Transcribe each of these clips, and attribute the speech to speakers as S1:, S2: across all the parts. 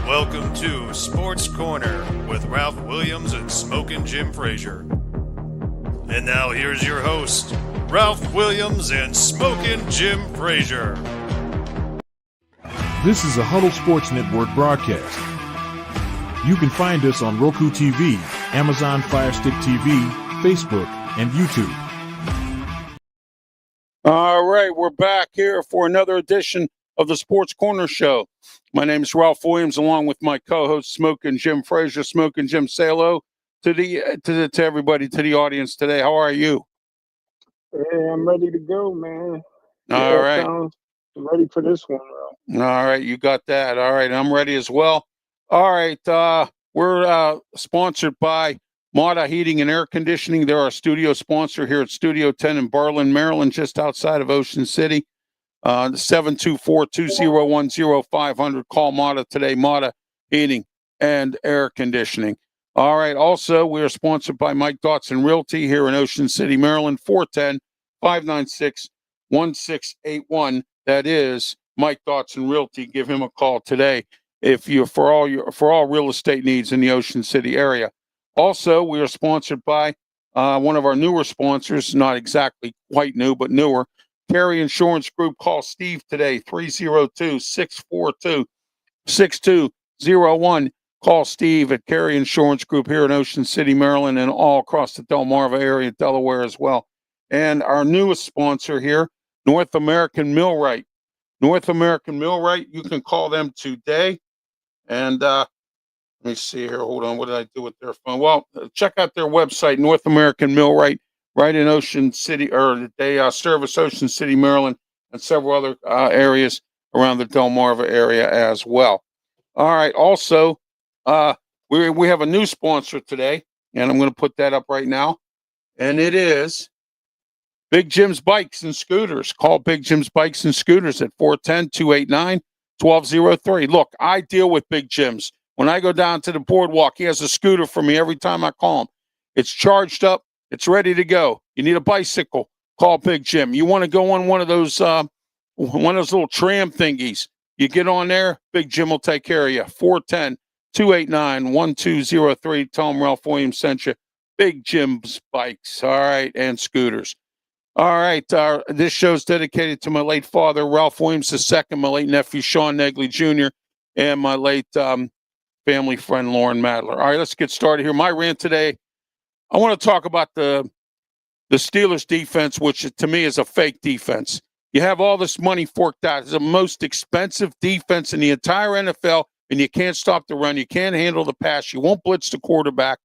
S1: Welcome to Sports Corner with Ralph Williams and Smokin' Jim Frazier. And now here's your host, Ralph Williams and Smokin' Jim Frazier.
S2: This is a Huddle Sports Network broadcast. You can find us on Roku TV, Amazon Fire Stick TV, Facebook, and YouTube.
S3: All right, we're back here for another edition of the Sports Corner Show. My name is Ralph Williams, along with my co-host Smokin' Jim Frazier. Smokin' Jim, say hello to everybody, to the audience today. How are you?
S4: Hey, I'm ready to go, man.
S3: All right.
S4: I'm ready for this one, bro.
S3: All right, you got that. All right, I'm ready as well. All right, we're sponsored by Mata Heating and Air Conditioning. They're our studio sponsor here at Studio 10 in Berlin, Maryland, just outside of Ocean City. 724-201-0500. Call Mata today. Mata Heating and Air Conditioning. All right. Also, we are sponsored by Mike Dotson Realty here in Ocean City, Maryland. 410-596-1681. That is Mike Dotson Realty. Give him a call today if you're for all real estate needs in the Ocean City area. Also, we are sponsored by one of our newer sponsors, not exactly quite new, but newer, Carey Insurance Group. Call Steve today, 302-642-6201. Call Steve at Carey Insurance Group here in Ocean City, Maryland, and all across the Delmarva area, Delaware as well. And our newest sponsor here, North American Millwright. North American Millwright, you can call them today. And let me see here. Hold on. What did I do with their phone? Well, check out their website, North American Millwright, right in Ocean City, or they service Ocean City, Maryland, and several other areas around the Delmarva area as well. All right. Also, we have a new sponsor today, and I'm going to put that up right now. And it is Big Jim's Bikes and Scooters. Call Big Jim's Bikes and Scooters at 410-289-1203. Look, I deal with Big Jim's. When I go down to the boardwalk, he has a scooter for me every time I call him. It's charged up. It's ready to go. You need a bicycle, call Big Jim. You want to go on one of those little tram thingies, you get on there, Big Jim will take care of you. 410-289-1203. Tell him Ralph Williams sent you. Big Jim's Bikes, all right, and Scooters. All right, this show's dedicated to my late father, Ralph Williams II, my late nephew, Sean Negley Jr., and my late family friend, Lauren Madler. All right, let's get started here. My rant today, I want to talk about the Steelers defense, which to me is a fake defense. You have all this money forked out. It's the most expensive defense in the entire NFL, and you can't stop the run. You can't handle the pass. You won't blitz the quarterback.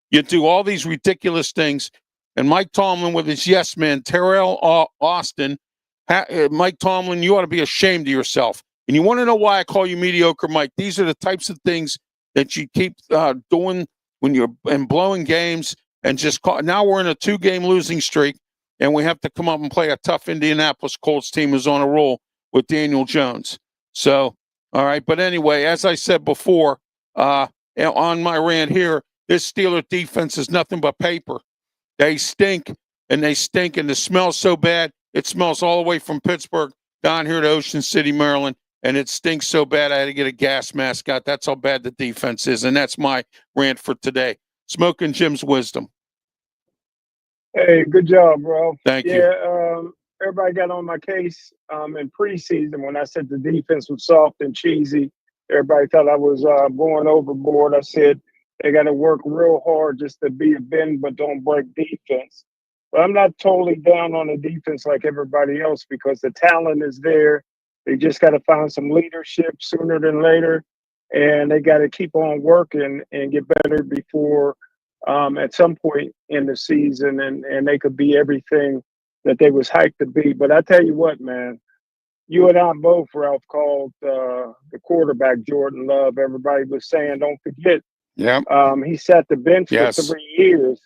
S3: You do all these ridiculous things. And Mike Tomlin with his yes man, Terrell Austin, Mike Tomlin, you ought to be ashamed of yourself. And you want to know why I call you mediocre, Mike? These are the types of things that you keep doing when you're blowing games. And now we're in a 2-game losing streak, and we have to come up and play a tough Indianapolis Colts team who's on a roll with Daniel Jones. So, all right. But anyway, as I said before, on my rant here, this Steeler defense is nothing but paper. They stink, and the smell's so bad, it smells all the way from Pittsburgh down here to Ocean City, Maryland, and it stinks so bad I had to get a gas mask out. That's how bad the defense is, and that's my rant for today. Smokin' Jim's wisdom.
S4: Hey, good job, bro.
S3: Thank you.
S4: Yeah, everybody got on my case in preseason when I said the defense was soft and cheesy. Everybody thought I was going overboard. I said they got to work real hard just to be a bend but don't break defense. But I'm not totally down on the defense like everybody else because the talent is there. They just got to find some leadership sooner than later. And they got to keep on working and get better before at some point in the season, and they could be everything that they was hyped to be. But I tell you what, man, you and I both, Ralph, called the quarterback Jordan Love. Everybody was saying, don't forget, he sat the bench for 3 years,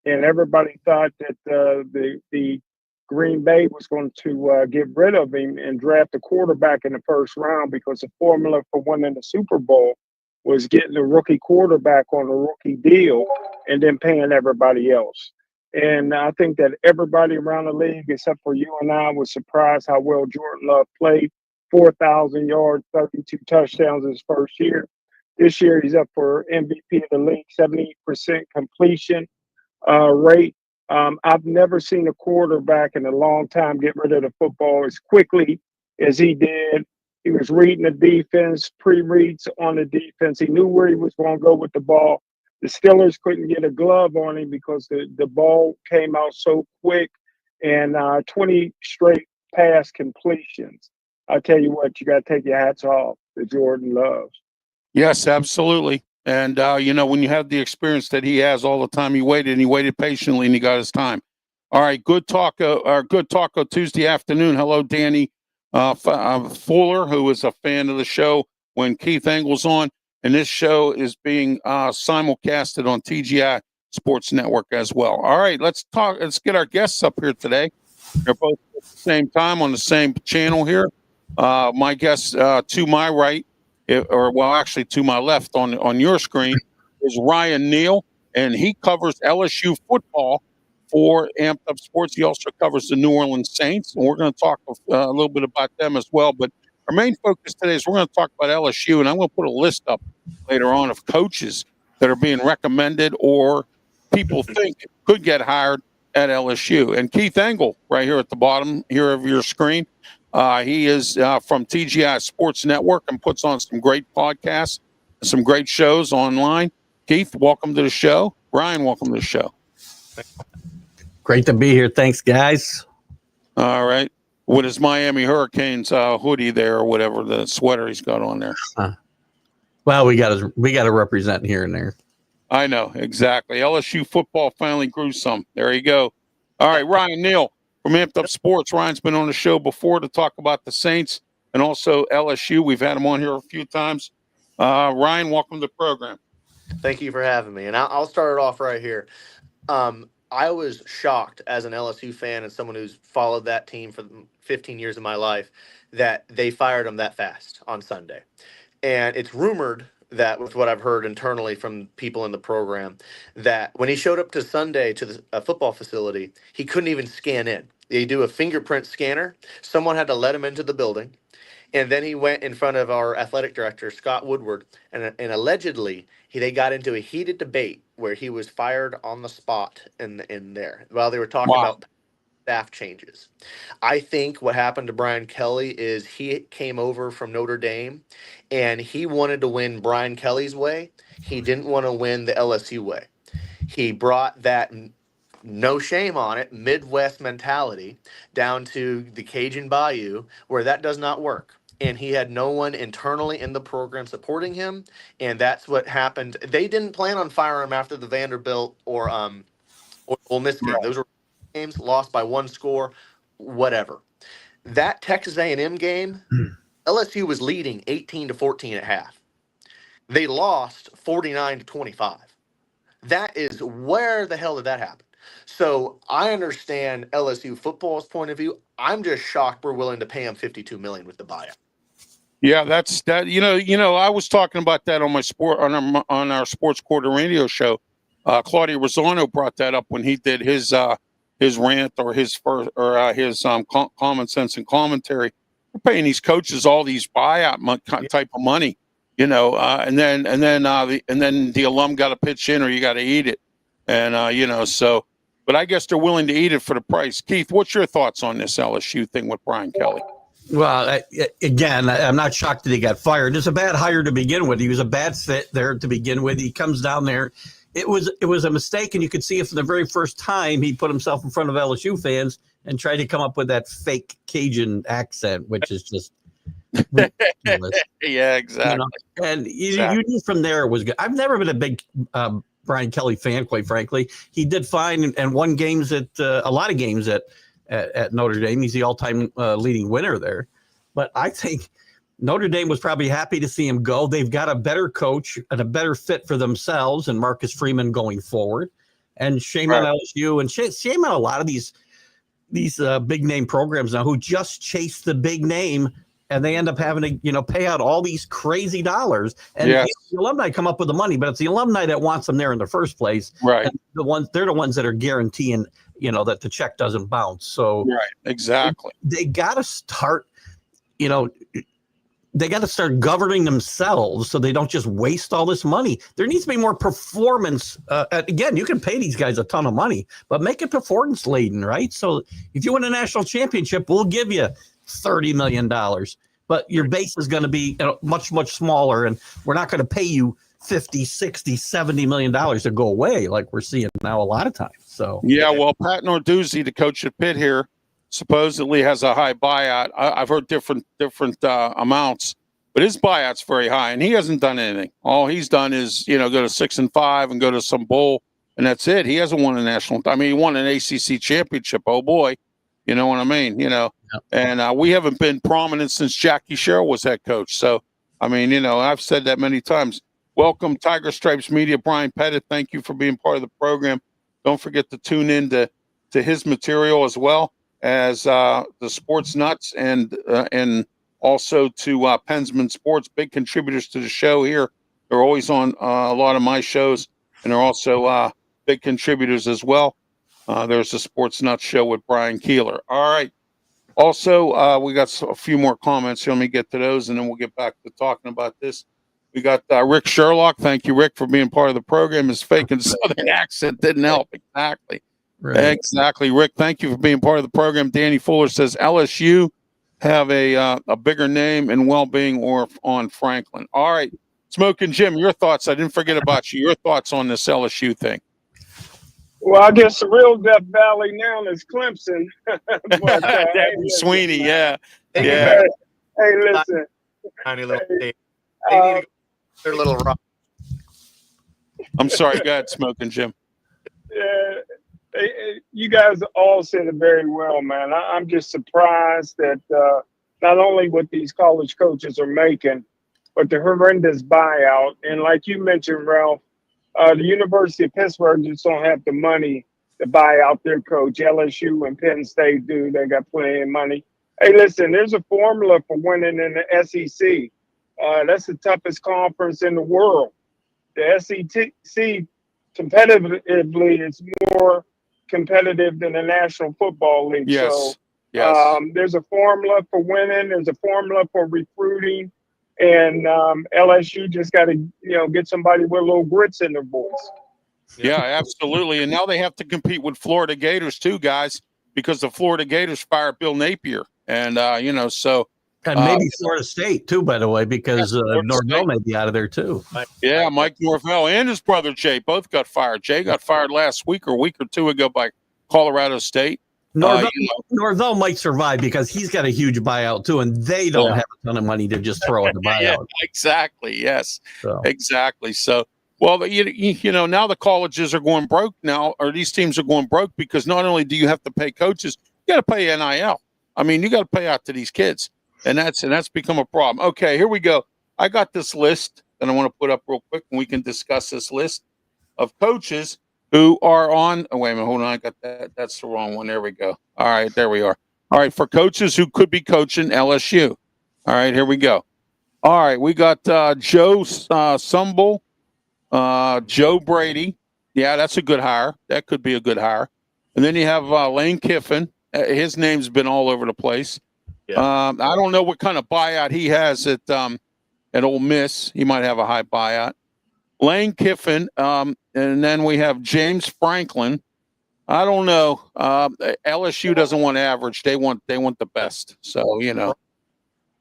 S4: and everybody thought that the Green Bay was going to get rid of him and draft a quarterback in the first round because the formula for winning the Super Bowl was getting a rookie quarterback on a rookie deal and then paying everybody else. And I think that everybody around the league, except for you and I, was surprised how well Jordan Love played. 4,000 yards, 32 touchdowns his first year. This year, he's up for MVP of the league, 70% completion rate. I've never seen a quarterback in a long time get rid of the football as quickly as he did. He was reading the defense, pre-reads on the defense. He knew where he was going to go with the ball. The Steelers couldn't get a glove on him because the ball came out so quick, and 20 straight pass completions. I tell you what, you got to take your hats off to Jordan Love.
S3: Yes, absolutely. And, when you have the experience that he has all the time, he waited patiently, and he got his time. All right, good Taco Tuesday afternoon. Hello, Danny Fuller, who is a fan of the show when Keith Engle's on. And this show is being simulcasted on TGI Sports Network as well. All right, let's get our guests up here today. They're both at the same time on the same channel here. My guest to my right, actually to my left on your screen, is Ryan Neal, and he covers LSU football for Amped Up Sports. He also covers the New Orleans Saints, and we're going to talk a little bit about them as well. But our main focus today is we're going to talk about LSU, and I'm going to put a list up later on of coaches that are being recommended or people think could get hired at LSU. And Keith Engle, right here at the bottom here of your screen, he is from TGI Sports Network and puts on some great podcasts, some great shows online. Keith, welcome to the show. Ryan, welcome to the show.
S5: Great to be here. Thanks, guys.
S3: All right. With his Miami Hurricanes hoodie there or whatever, the sweater he's got on there.
S5: Well, we got to represent here and there.
S3: I know, exactly. LSU football finally grew some. There you go. All right, Ryan Neal from Amped Up Sports. Ryan's been on the show before to talk about the Saints and also LSU. We've had him on here a few times. Ryan, welcome to the program.
S6: Thank you for having me. And I'll start it off right here. I was shocked as an LSU fan and someone who's followed that team for 15 years of my life that they fired him that fast on Sunday. And it's rumored that, with what I've heard internally from people in the program, that when he showed up to Sunday to the football facility, he couldn't even scan in. They do a fingerprint scanner. Someone had to let him into the building. And then he went in front of our athletic director, Scott Woodward, and allegedly they got into a heated debate where he was fired on the spot in there while they were talking about staff changes. I think what happened to Brian Kelly is he came over from Notre Dame and he wanted to win Brian Kelly's way. He didn't want to win the LSU way. He brought that, no shame on it, Midwest mentality down to the Cajun Bayou where that does not work. And he had no one internally in the program supporting him, and that's what happened. They didn't plan on firing him after the Vanderbilt or Ole Miss game. Those were games lost by one score, whatever. That Texas A&M game, LSU was leading 18-14 at half. They lost 49-25. That is, where the hell did that happen? So I understand LSU football's point of view. I'm just shocked we're willing to pay him $52 million with the buyout.
S3: Yeah, that's that. I was talking about that on my on our Sports Quarter radio show. Claudio Rosano brought that up when he did his rant or his common sense and commentary. We're paying these coaches all these buyout type of money, and then the alum got to pitch in or you got to eat it, and so. But I guess they're willing to eat it for the price. Keith, what's your thoughts on this LSU thing with Brian Kelly?
S5: Well, again, I'm not shocked that he got fired. It's a bad hire to begin with. He was a bad fit there to begin with. He comes down there. It was a mistake, and you could see it from the very first time he put himself in front of LSU fans and tried to come up with that fake Cajun accent, which is just ridiculous.
S3: Yeah, exactly.
S5: And you knew from there it was good. I've never been a big Brian Kelly fan, quite frankly. He did fine and won games at a lot of games at Notre Dame. He's the all-time leading winner there. But I think Notre Dame was probably happy to see him go. They've got a better coach and a better fit for themselves and Marcus Freeman going forward. And shame on LSU and shame on a lot of these big-name programs now who just chase the big name, and they end up having to, pay out all these crazy dollars. And the alumni come up with the money, but it's the alumni that wants them there in the first place.
S3: Right.
S5: And they're the ones that are guaranteeing, that the check doesn't bounce. So
S3: exactly.
S5: They got to start, they got to start governing themselves so they don't just waste all this money. There needs to be more performance. Again, you can pay these guys a ton of money, but make it performance laden, right? So if you win a national championship, we'll give you $30 million, but your base is going to be much, much smaller, and we're not going to pay you 50, 60, 70 million dollars to go away like we're seeing now a lot of times. So
S3: yeah, well, Pat Narduzzi, the coach at Pitt here, supposedly has a high buyout. I've heard different amounts, but his buyout's very high, and he hasn't done anything. All he's done is go to 6-5 and go to some bowl, and that's it. He hasn't won a national. I mean, he won an ACC championship. Oh boy, you know what I mean? Yep. And we haven't been prominent since Jackie Sherrill was head coach. So I mean, I've said that many times. Welcome, Tiger Stripes Media, Brian Pettit. Thank you for being part of the program. Don't forget to tune in to his material as well as the Sports Nuts and also to Pensman Sports, big contributors to the show here. They're always on a lot of my shows, and they're also big contributors as well. There's the Sports Nuts show with Brian Keeler. All right. Also, we got a few more comments. Let me get to those, and then we'll get back to talking about this. We got Rick Sherlock. Thank you, Rick, for being part of the program. His fake and Southern accent didn't help. Exactly. Right. Exactly, Rick. Thank you for being part of the program. Danny Fuller says LSU have a bigger name and well-being or on Franklin. All right. Smokin' Jim, your thoughts. I didn't forget about you. Your thoughts on this LSU thing.
S4: Well, I guess the real Death Valley now is Clemson. But,
S3: Sweeney, yeah.
S4: Hey, listen.
S6: Tiny little they need to go their little rock.
S3: I'm sorry. Go ahead, Smokin' Jim.
S4: You guys all said it very well, man. I'm just surprised that not only what these college coaches are making, but the horrendous buyout. And like you mentioned, Ralph, the University of Pittsburgh just don't have the money to buy out their coach. LSU and Penn State do. They got plenty of money. Hey, listen, there's a formula for winning in the SEC. That's the toughest conference in the world. The SEC competitively is more competitive than the National Football League.
S3: Yes.
S4: So
S3: yes.
S4: There's a formula for winning. There's a formula for recruiting. And LSU just got to, get somebody with a little grits in their voice.
S3: Yeah, absolutely. And now they have to compete with Florida Gators too, guys, because the Florida Gators fired Bill Napier. And, so.
S5: And maybe Florida State, too, by the way, because Norvell may be out of there, too.
S3: Yeah, Mike Norvell and his brother Jay both got fired. Jay got fired last week or a week or two ago by Colorado State.
S5: Norvell might survive because he's got a huge buyout, too, and they don't have a ton of money to just throw at the buyout.
S3: Yeah, exactly, yes. So. Exactly. So, well, now the colleges are going broke now, or these teams are going broke because not only do you have to pay coaches, you got to pay NIL. I mean, you got to pay out to these kids. And that's become a problem. Okay, here we go. I got this list that I want to put up real quick, and we can discuss this list of coaches who are on. Oh, wait a minute. Hold on. I got that. That's the wrong one. There we go. All right, there we are. All right, for coaches who could be coaching LSU. All right, here we go. All right, we got Joe Sumble, Joe Brady. Yeah, that's a good hire. That could be a good hire. And then you have Lane Kiffin. His name's been all over the place. Yeah. I don't know what kind of buyout he has at Ole Miss. He might have a high buyout. Lane Kiffin, and then we have James Franklin. I don't know. LSU doesn't want average. They want the best. So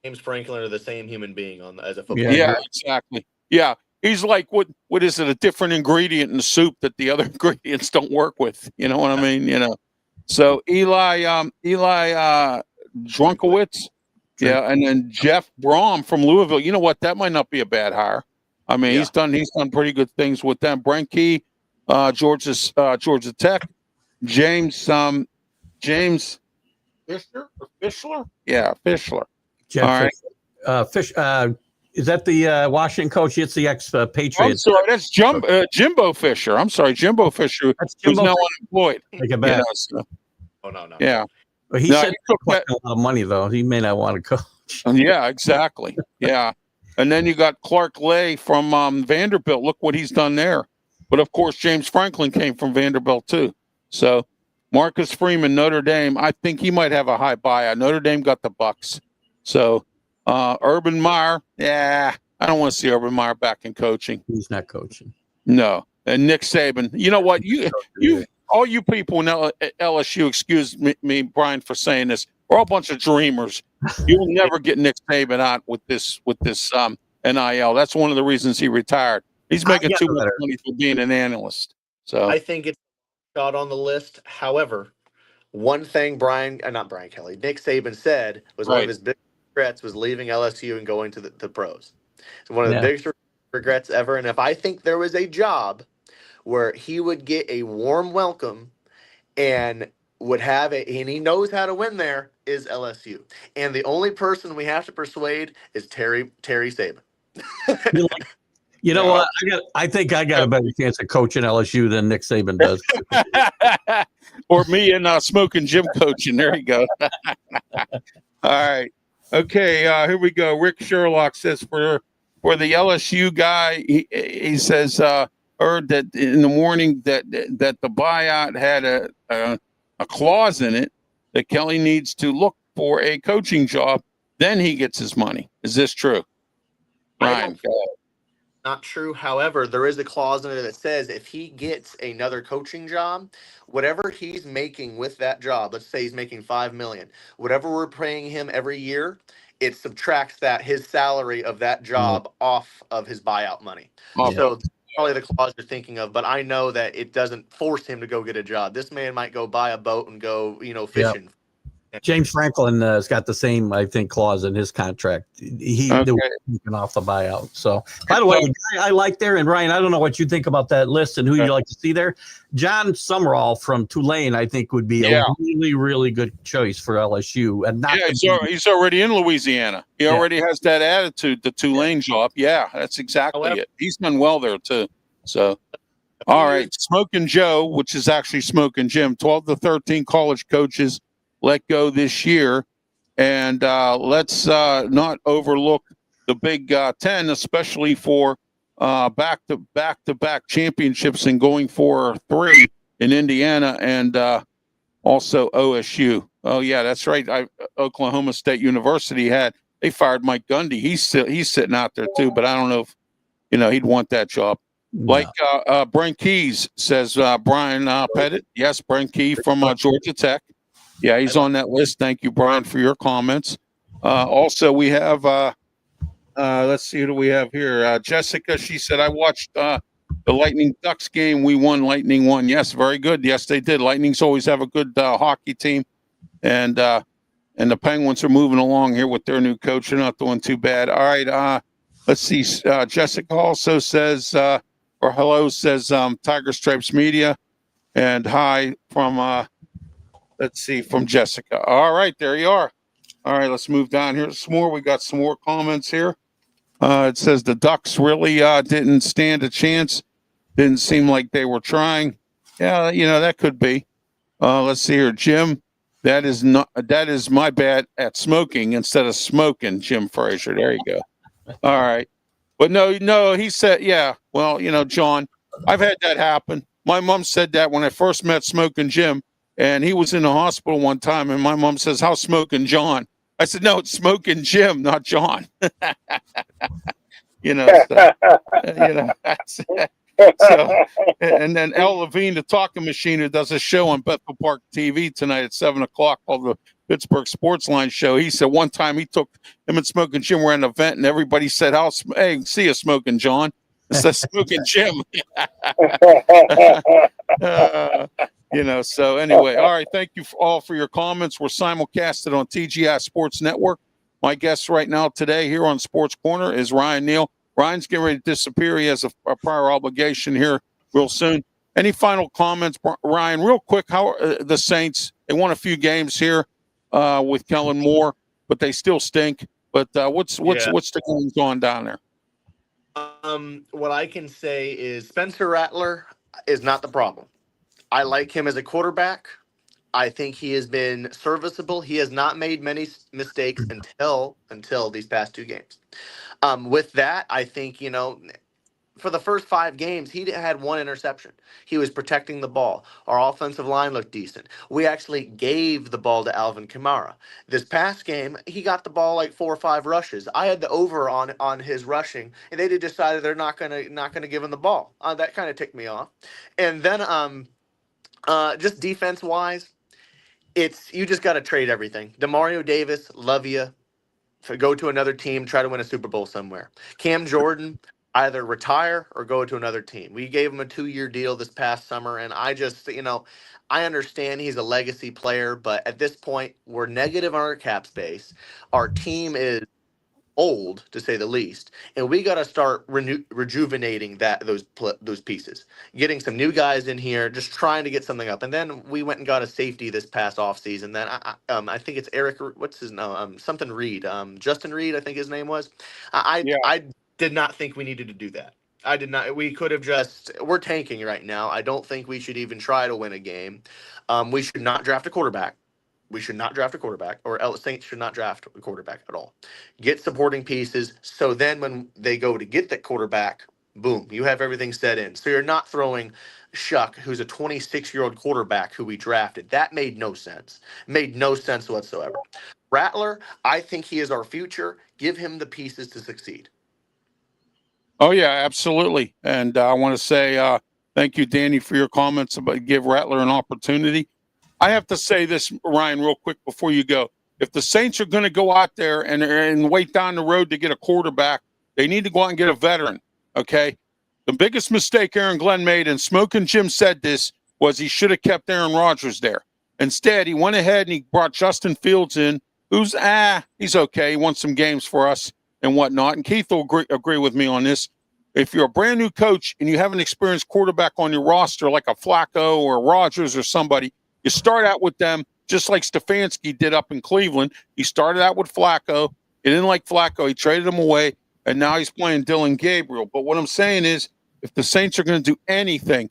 S6: James Franklin are the same human being as a football.
S3: Yeah, exactly. Yeah, he's like what is it? A different ingredient in the soup that the other ingredients don't work with. You know what I mean? So Eli Drunkowitz, yeah, and then Jeff Brom from Louisville. You know what? That might not be a bad hire. I mean, he's done pretty good things with them. Brent Key, Georgia Tech, James Fisher or Fischler? Yeah, Fischler.
S5: Jeff All right. Is that the Washington coach? It's the ex-Patriots.
S3: I'm sorry, that's Jimbo Fisher. I'm sorry, Jimbo Fisher, who's now unemployed.
S5: Take it back.
S6: Oh, no.
S3: Yeah.
S5: Well, he said he took a lot of money, though. He may not want to coach.
S3: Yeah, exactly. Yeah. And then you got Clark Lay from Vanderbilt. Look what he's done there. But, of course, James Franklin came from Vanderbilt, too. So, Marcus Freeman, Notre Dame, I think he might have a high buyout. Notre Dame got the Bucks. So, Urban Meyer, yeah, I don't want to see Urban Meyer back in coaching.
S5: He's not coaching.
S3: No. And Nick Saban, you know what? You all you people in LSU, excuse me, Brian, for saying this, we're all a bunch of dreamers. You'll never get Nick Saban out with this NIL. That's one of the reasons he retired. He's making too much money for being an analyst. So
S6: I think it's shot on the list. However, one thing Nick Saban said was one of his big regrets was leaving LSU and going to the pros. It's one of the biggest regrets ever. And if I think there was a job where he would get a warm welcome and and he knows how to win there, is LSU. And the only person we have to persuade is Terry Saban.
S5: You know what? I think I got a better chance of coaching LSU than Nick Saban does.
S3: Or me and Smokin Jim coaching. There you go. All right. Okay, here we go. Rick Sherlock says for the LSU guy, he says heard that in the morning that the buyout had a clause in it that Kelly needs to look for a coaching job, then he gets his money. Is this true? Ryan, go ahead.
S6: Not true. However, there is a clause in it that says if he gets another coaching job, whatever he's making with that job, let's say he's making $5 million, whatever we're paying him every year, it subtracts his salary of that job off of his buyout money. So that's probably the clause you're thinking of, but I know that it doesn't force him to go get a job. This man might go buy a boat and go, fishing.
S5: Yep. James Franklin has got the same, I think, clause in his contract. He knew taking off the buyout. So, by the way, the guy I like there, and Ryan, I don't know what you think about that list and who you like to see there. John Summerall from Tulane, I think, would be a really, really good choice for LSU. And
S3: he's already in Louisiana. He already has that attitude, the Tulane job. Yeah, that's exactly it. He's done well there too. So, all right, Smokin Joe, which is actually Smokin Jim, 12 to 13 college coaches let go this year, and let's not overlook the Big Ten, especially for back-to-back championships and going for 3 in Indiana and also OSU. Oh yeah, that's right. Oklahoma State University they fired Mike Gundy. He's sitting out there too, but I don't know if he'd want that job. No. Like Brent Keys says, Brian Pettit. Yes, Brent Key from Georgia Tech. Yeah, he's on that list. Thank you, Brian, for your comments. Also, we have, let's see, who do we have here? Jessica, she said, I watched the Lightning Ducks game. We won. Lightning won. Yes, very good. Yes, they did. Lightnings always have a good hockey team. And the Penguins are moving along here with their new coach. They're not doing too bad. All right, let's see. Jessica also says, or hello, says Tiger Stripes Media. And hi from... let's see, from Jessica. All right, there you are. All right, let's move down here some more. We got some more comments here. It says the Ducks really didn't stand a chance. Didn't seem like they were trying. Yeah, that could be. Let's see here, Jim. That is my bad at smoking instead of smoking, Jim Frazier. There you go. All right. But no, he said, yeah. Well, John, I've had that happen. My mom said that when I first met Smokin Jim. And he was in the hospital one time, and my mom says, "How's Smokin John?" I said, "No, it's Smokin Jim, not John." So, and then Al Levine, the talking machine, who does a show on Bethel Park TV tonight at 7:00 called the Pittsburgh Sports Line Show. He said one time him and Smokin Jim were at an event, and everybody said, "Hey, see you, Smokin John." It says Smokin Jim. So anyway, all right. Thank you all for your comments. We're simulcasted on TGI Sports Network. My guest right now today here on Sports Corner is Ryan Neal. Ryan's getting ready to disappear. He has a prior obligation here real soon. Any final comments, Ryan, real quick? How are the Saints? They won a few games here with Kellen Moore, but they still stink. But what's the goings on down there?
S6: What I can say is Spencer Rattler is not the problem. I like him as a quarterback. I think he has been serviceable. He has not made many mistakes until these past 2 games. With that, I think, for the first 5 games, he had 1 interception. He was protecting the ball. Our offensive line looked decent. We actually gave the ball to Alvin Kamara. This past game, he got the ball like 4 or 5 rushes. I had the over on his rushing, and they decided they're not gonna give him the ball. That kind of ticked me off. And then just defense wise, it's you just got to trade everything. Demario Davis, love you. Go to another team, try to win a Super Bowl somewhere. Cam Jordan, either retire or go to another team. We gave him a 2-year deal this past summer, and I just, I understand he's a legacy player, but at this point, we're negative on our cap space. Our team is old, to say the least, and we got to start rejuvenating those pieces, getting some new guys in here, just trying to get something up. And then we went and got a safety this past offseason. Then I think it's Eric, what's his name? Something Reed, Justin Reed, I think his name was. I did not think we needed to do that. I did not. We could have we're tanking right now. I don't think we should even try to win a game. We should not draft a quarterback. We should not draft a quarterback, or Saints should not draft a quarterback at all. Get supporting pieces, so then when they go to get that quarterback, boom, you have everything set in. So you're not throwing Shuck, who's a 26-year-old quarterback who we drafted. That made no sense. Made no sense whatsoever. Rattler, I think he is our future. Give him the pieces to succeed.
S3: Oh, yeah, absolutely. And I want to say thank you, Danny, for your comments about give Rattler an opportunity. I have to say this, Ryan, real quick before you go. If the Saints are going to go out there and wait down the road to get a quarterback, they need to go out and get a veteran, okay? The biggest mistake Aaron Glenn made, and Smokin Jim said this, was he should have kept Aaron Rodgers there. Instead, he went ahead and he brought Justin Fields in, who's, he's okay. He won some games for us and whatnot. And Keith will agree with me on this. If you're a brand new coach and you have an experienced quarterback on your roster like a Flacco or Rodgers or somebody, you start out with them just like Stefanski did up in Cleveland. He started out with Flacco. He didn't like Flacco. He traded him away, and now he's playing Dylan Gabriel. But what I'm saying is if the Saints are going to do anything,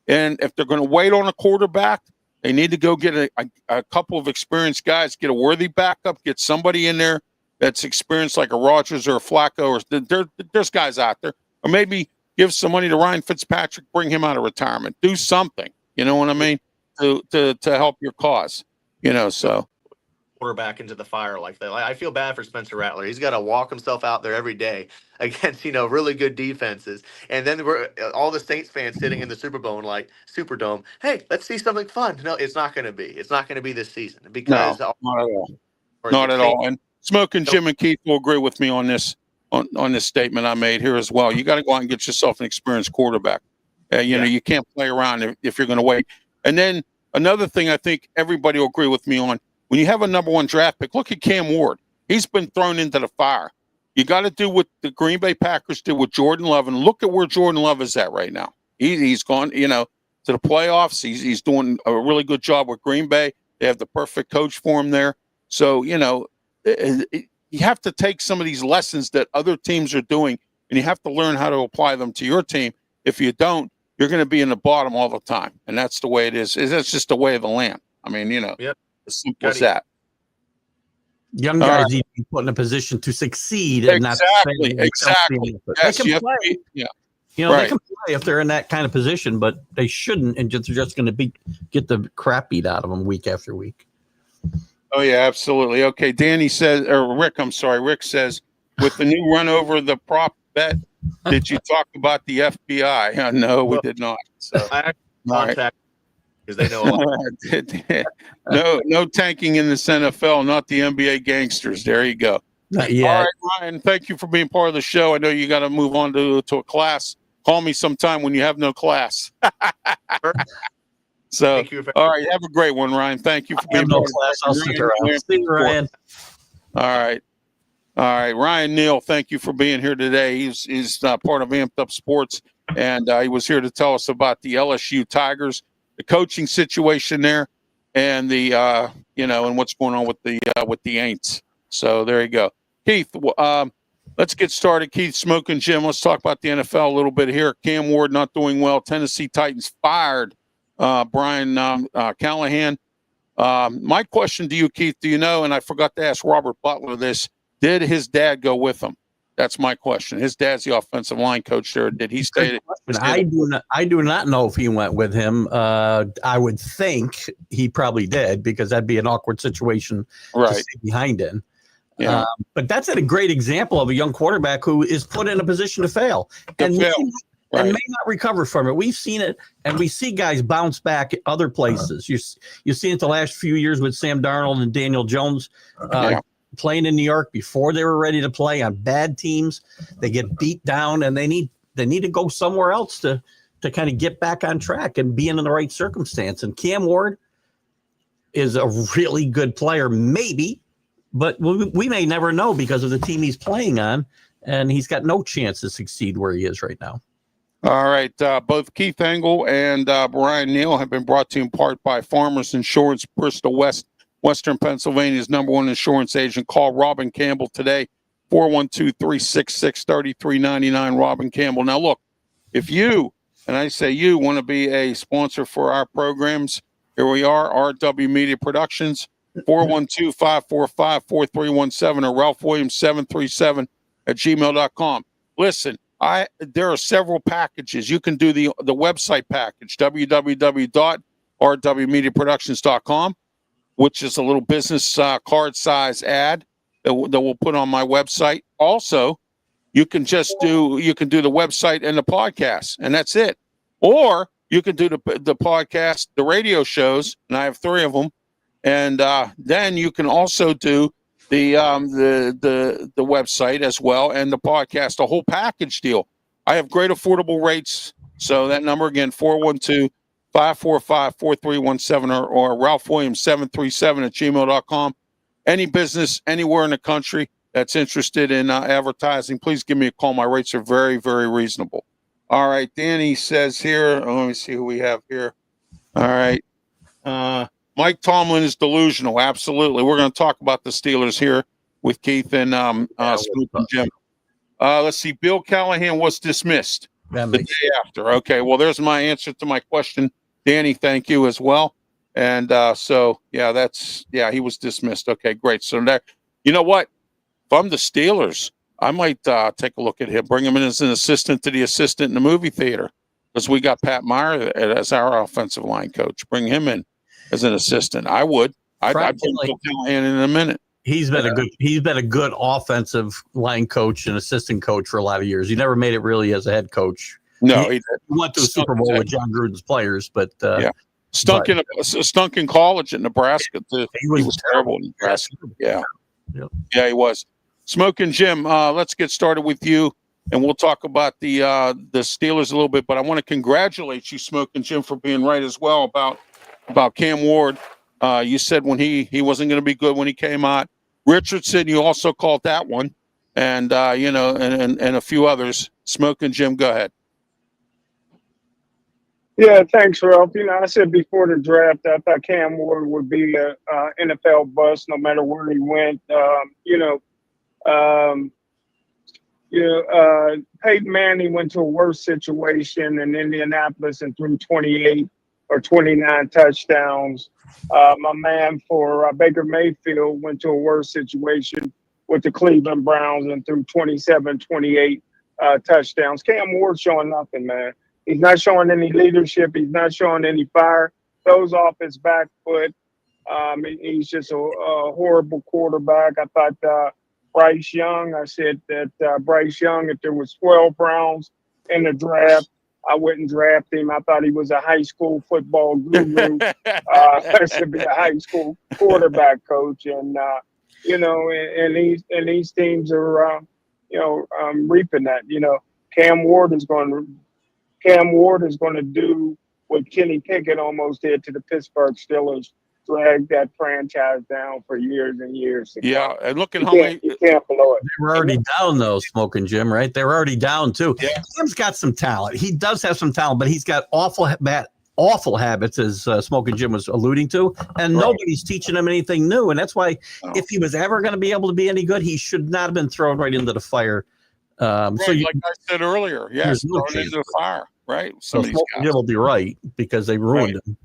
S3: and if they're going to wait on a quarterback, they need to go get a couple of experienced guys, get a worthy backup, get somebody in there that's experienced like a Rodgers or a Flacco. Or there's guys out there. Or maybe give some money to Ryan Fitzpatrick, bring him out of retirement. Do something. You know what I mean? To help your cause, so
S6: quarterback into the fire like that. I feel bad for Spencer Rattler. He's got to walk himself out there every day against, really good defenses. And then we're all the Saints fans sitting in the Superdome. Hey, let's see something fun. No, it's not going to be. It's not going to be this season because
S3: not at all. Not at all. And Smokin Jim and Keith will agree with me on this this statement I made here as well. You got to go out and get yourself an experienced quarterback. You can't play around if you're going to wait. And then another thing I think everybody will agree with me on, when you have a number 1 draft pick, look at Cam Ward. He's been thrown into the fire. You got to do what the Green Bay Packers did with Jordan Love, and look at where Jordan Love is at right now. He's gone, to the playoffs. He's doing a really good job with Green Bay. They have the perfect coach for him there. So, you have to take some of these lessons that other teams are doing, and you have to learn how to apply them to your team. If you don't, you're going to be in the bottom all the time. And that's the way it is. That's just the way of the land. I mean, as simple as that.
S5: Young guys need to be put in a position to succeed.
S3: Exactly.
S5: Yes, they can play. They can play if they're in that kind of position, but they shouldn't, and they're just going to get the crap beat out of them week after week.
S3: Oh, yeah, absolutely. Okay, Danny says, or Rick, I'm sorry. Rick says, with the new run over the prop bet, did you talk about the FBI? No, we did not. So,
S6: I contact because they know a lot.
S3: No tanking in this NFL, not the NBA gangsters. There you go.
S5: Not yet.
S3: All right, Ryan, thank you for being part of the show. I know you got to move on to a class. Call me sometime when you have no class. So,
S6: thank you.
S3: All right, have a great one, Ryan. Thank you for being part of the class.
S5: I'll stick around. See you, Ryan.
S3: All right, Ryan Neal, thank you for being here today. He's part of Amped Up Sports, and he was here to tell us about the LSU Tigers, the coaching situation there, and the and what's going on with the Aints. So there you go, Keith. Let's get started. Keith, Smokin Jim. Let's talk about the NFL a little bit here. Cam Ward not doing well. Tennessee Titans fired Brian Callahan. My question to you, Keith, do you know? And I forgot to ask Robert Butler this. Did his dad go with him? That's my question. His dad's the offensive line coach there. Did he stay?
S5: I do not know if he went with him. I would think he probably did, because that'd be an awkward situation to stay behind in.
S3: Yeah.
S5: But that's a great example of a young quarterback who is put in a position to fail and may not recover from it. We've seen it, and we see guys bounce back at other places. You've seen it the last few years with Sam Darnold and Daniel Jones playing in New York before they were ready to play on bad teams. They get beat down, and they need to go somewhere else to kind of get back on track and be in the right circumstance. And Cam Ward is a really good player, maybe, but we may never know because of the team he's playing on, and he's got no chance to succeed where he is right now.
S3: All right. Both Keith Engle and Brian NEAL have been brought to you in part by Farmers Insurance, Bristol Western Pennsylvania's #1 insurance agent. Call Robin Campbell today, 412-366-3399, Robin Campbell. Now, look, if you, and I say you, want to be a sponsor for our programs, here we are, RW Media Productions, 412-545-4317 or Ralph Williams 737 at gmail.com. Listen, there are several packages. You can do the website package, www.rwmediaproductions.com, which is a little business card size ad that we'll put on my website. Also, you can do the website and the podcast, and that's it. Or you can do the podcast, the radio shows, and I have 3 of them. And then you can also do the website as well and the podcast, a whole package deal. I have great affordable rates. So that number again, 412-545-4317 or Ralph Williams 737 at gmail.com. Any business anywhere in the country that's interested in advertising, please give me a call. My rates are very, very reasonable. All right. Danny says here, let me see who we have here. All right. Mike Tomlin is delusional. Absolutely. We're going to talk about the Steelers here with Keith and Smook and Jim. Let's see. Bill Callahan was dismissed the day after. Okay. Well, there's my answer to my question. Danny, thank you as well. And he was dismissed. Okay, great. So that, you know what? If I'm the Steelers, I might take a look at him, bring him in as an assistant to the assistant in the movie theater, because we got Pat Meyer as our offensive line coach. Bring him in as an assistant. I would. I'd bring Bill Callahan in a minute.
S5: He's been a good offensive line coach and assistant coach for a lot of years. He never made it really as a head coach.
S3: No, he
S5: went to the Super Bowl with John Gruden's players, but
S3: stunk in college at Nebraska too. He was terrible in Nebraska. Yeah, he was. Smokin' Jim, let's get started with you, and we'll talk about the Steelers a little bit. But I want to congratulate you, Smokin' Jim, for being right as well about Cam Ward. You said when he wasn't going to be good when he came out. Richardson, you also called that one, and and a few others. Smokin' Jim, go ahead.
S4: Yeah, thanks, Ralph. I said before the draft, I thought Cam Ward would be a NFL bust no matter where he went. Peyton Manning went to a worse situation in Indianapolis and threw 28 or 29 touchdowns. My man for Baker Mayfield went to a worse situation with the Cleveland Browns and threw 27, 28 touchdowns. Cam Ward showing nothing, man. He's not showing any leadership. He's not showing any fire. Throws off his back foot. He's just a horrible quarterback. I thought Bryce Young, I said that Bryce Young, if there was 12 rounds in the draft, I wouldn't draft him. I thought he was a high school football guru. Should be a high school quarterback coach. And, and these teams are, reaping that. Cam Ward is going to do what Kenny Pickett almost did to the Pittsburgh Steelers, drag that franchise down for years and years.
S3: Yeah, and look at how many
S4: you can't blow it.
S5: They were already down though, Smokin' Jim, right? They were already down too.
S3: Yeah.
S5: Cam's got some talent. He does have some talent, but he's got awful habits, as Smokin' Jim was alluding to, and nobody's teaching him anything new. And that's why if he was ever going to be able to be any good, he should not have been thrown right into the fire.
S3: Like I said earlier, yes, thrown into the fire, right?
S5: So Smokin' Jim will be right because they ruined him.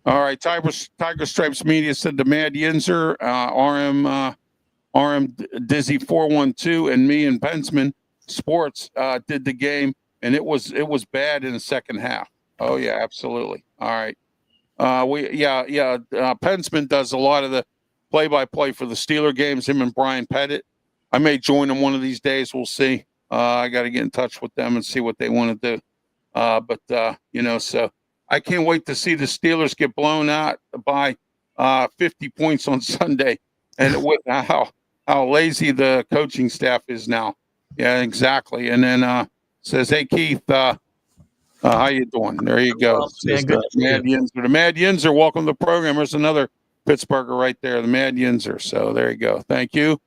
S3: All right, Tiger Stripes Media said the Mad Yinzer, RM RM Dizzy 412, and me and Bensman Sports did the game, and it was bad in the second half. Oh yeah, absolutely. All right. Pensman does a lot of the play-by-play for the Steeler games. Him and Brian Pettit. I may join them one of these days. We'll see. I got to get in touch with them and see what they want to do. So I can't wait to see the Steelers get blown out by 50 points on Sunday, and with how lazy the coaching staff is now. Yeah, exactly. And then says, "Hey Keith, how you doing?" There you go. Says, the Mad Yinzer. The Mad Yinzer, welcome to the program. There's another Pittsburgher right there, the Mad Yinzer. So there you go. Thank you.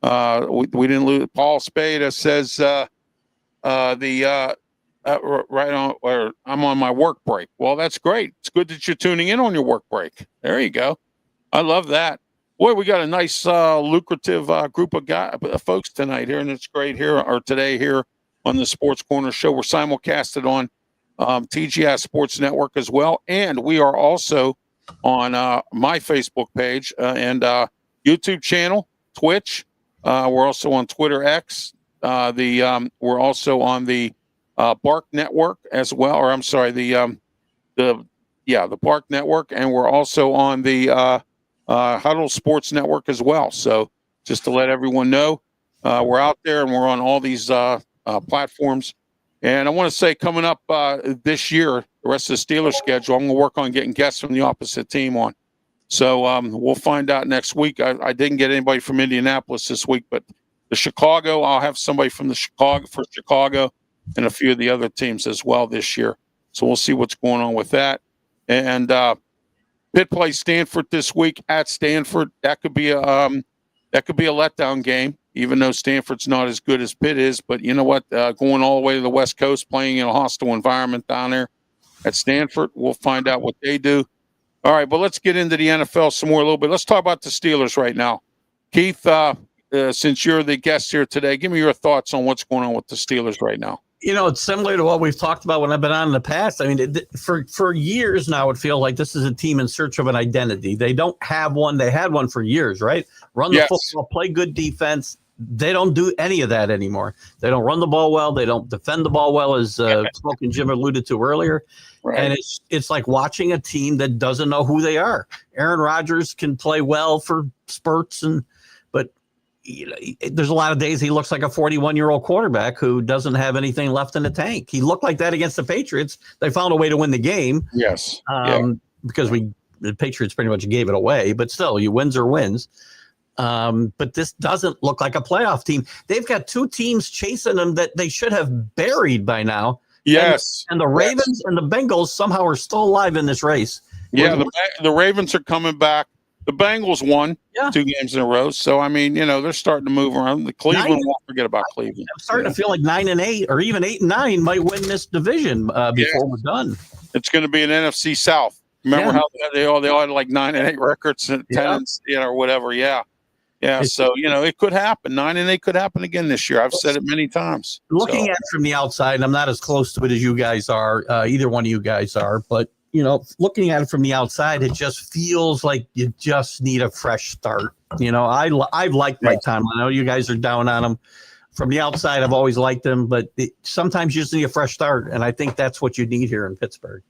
S3: We didn't lose. Paul Spada says right on where I'm on my work break. Well, that's great. It's good that you're tuning in on your work break. There you go. I love that. Boy, we got a nice lucrative group of folks tonight here, and it's great here or today here on the Sports Corner Show. We're simulcasted on TGI Sports Network as well, and we are also on my Facebook page and YouTube channel, Twitch. We're also on Twitter X. We're also on the Bark Network as well, or I'm sorry, the Bark Network, and we're also on the Huddle Sports Network as well. So just to let everyone know, we're out there and we're on all these platforms. And I want to say, coming up this year, the rest of the Steelers schedule, I'm going to work on getting guests from the opposite team on. So we'll find out next week. I didn't get anybody from Indianapolis this week, but the Chicago, I'll have somebody from the Chicago and a few of the other teams as well this year. So we'll see what's going on with that. And Pitt plays Stanford this week at Stanford. That could be a letdown game, even though Stanford's not as good as Pitt is. But you know what? Going all the way to the West Coast, playing in a hostile environment down there at Stanford, we'll find out what they do. All right, but let's get into the NFL some more a little bit. Let's talk about the Steelers right now. Keith, since you're the guest here today, give me your thoughts on what's going on with the Steelers right now.
S5: You know, it's similar to what we've talked about when I've been on in the past. I mean, for years now, it feels like this is a team in search of an identity. They don't have one. They had one for years, right? Run the football, play good defense. They don't do any of that anymore. They don't run the ball well. They don't defend the ball well, as Smokin Jim alluded to earlier. Right. And it's like watching a team that doesn't know who they are. Aaron Rodgers can play well for spurts, but you know, there's a lot of days he looks like a 41-year-old quarterback who doesn't have anything left in the tank. He looked like that against the Patriots. They found a way to win the game.
S3: Yes.
S5: Because the Patriots pretty much gave it away, but still, you wins or wins. But this doesn't look like a playoff team. They've got two teams chasing them that they should have buried by now.
S3: Yes.
S5: And the Ravens and the Bengals somehow are still alive in this race.
S3: Yeah, the Ravens are coming back. The Bengals won 2 games in a row. So, I mean, you know, they're starting to move around. The Cleveland, won't forget about Cleveland.
S5: I'm starting to feel like 9-8 or even 8-9 might win this division before we're done.
S3: It's going to be an NFC South. Remember how they all had like 9-8 records and 10, or whatever. Yeah. So, you know, it could happen. 9-8 could happen again this year. I've said it many times.
S5: Looking at it from the outside, and I'm not as close to it as you guys are. Either one of you guys are, but you know, looking at it from the outside, it just feels like you just need a fresh start. You know, I've liked Mike Tomlin. I know you guys are down on him. From the outside, I've always liked him, but sometimes you just need a fresh start, and I think that's what you need here in Pittsburgh.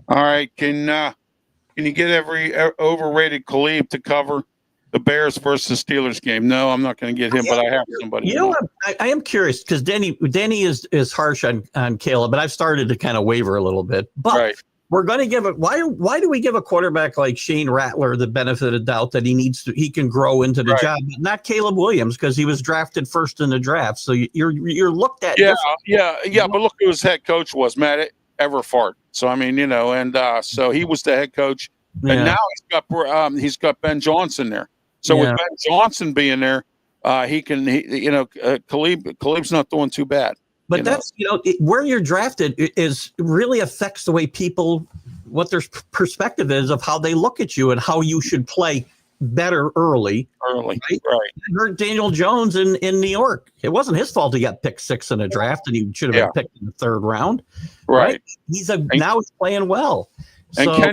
S3: All right, can you get every overrated Khalib to cover the Bears versus Steelers game? No, I'm not going to get him, but I have somebody.
S5: You know what? I am curious because Denny is harsh on Caleb, but I've started to kind of waver a little bit. But we're going to give it. Why do we give a quarterback like Shane Rattler the benefit of the doubt that he can grow into the job, but not Caleb Williams because he was drafted first in the draft? So you're looked at.
S3: Yeah. But look who his head coach was, Matt Everfart. So I mean, you know, and so he was the head coach, and now he's got Ben Johnson there. So with Ben Johnson being there, Khalib's not doing too bad.
S5: But where you're drafted is really affects the way what their perspective is of how they look at you and how you should play better early. Right. I heard Daniel Jones in New York. It wasn't his fault he got picked 6 in a draft and he should have been picked in the 3rd round. Right. Now he's playing well.
S3: And
S5: So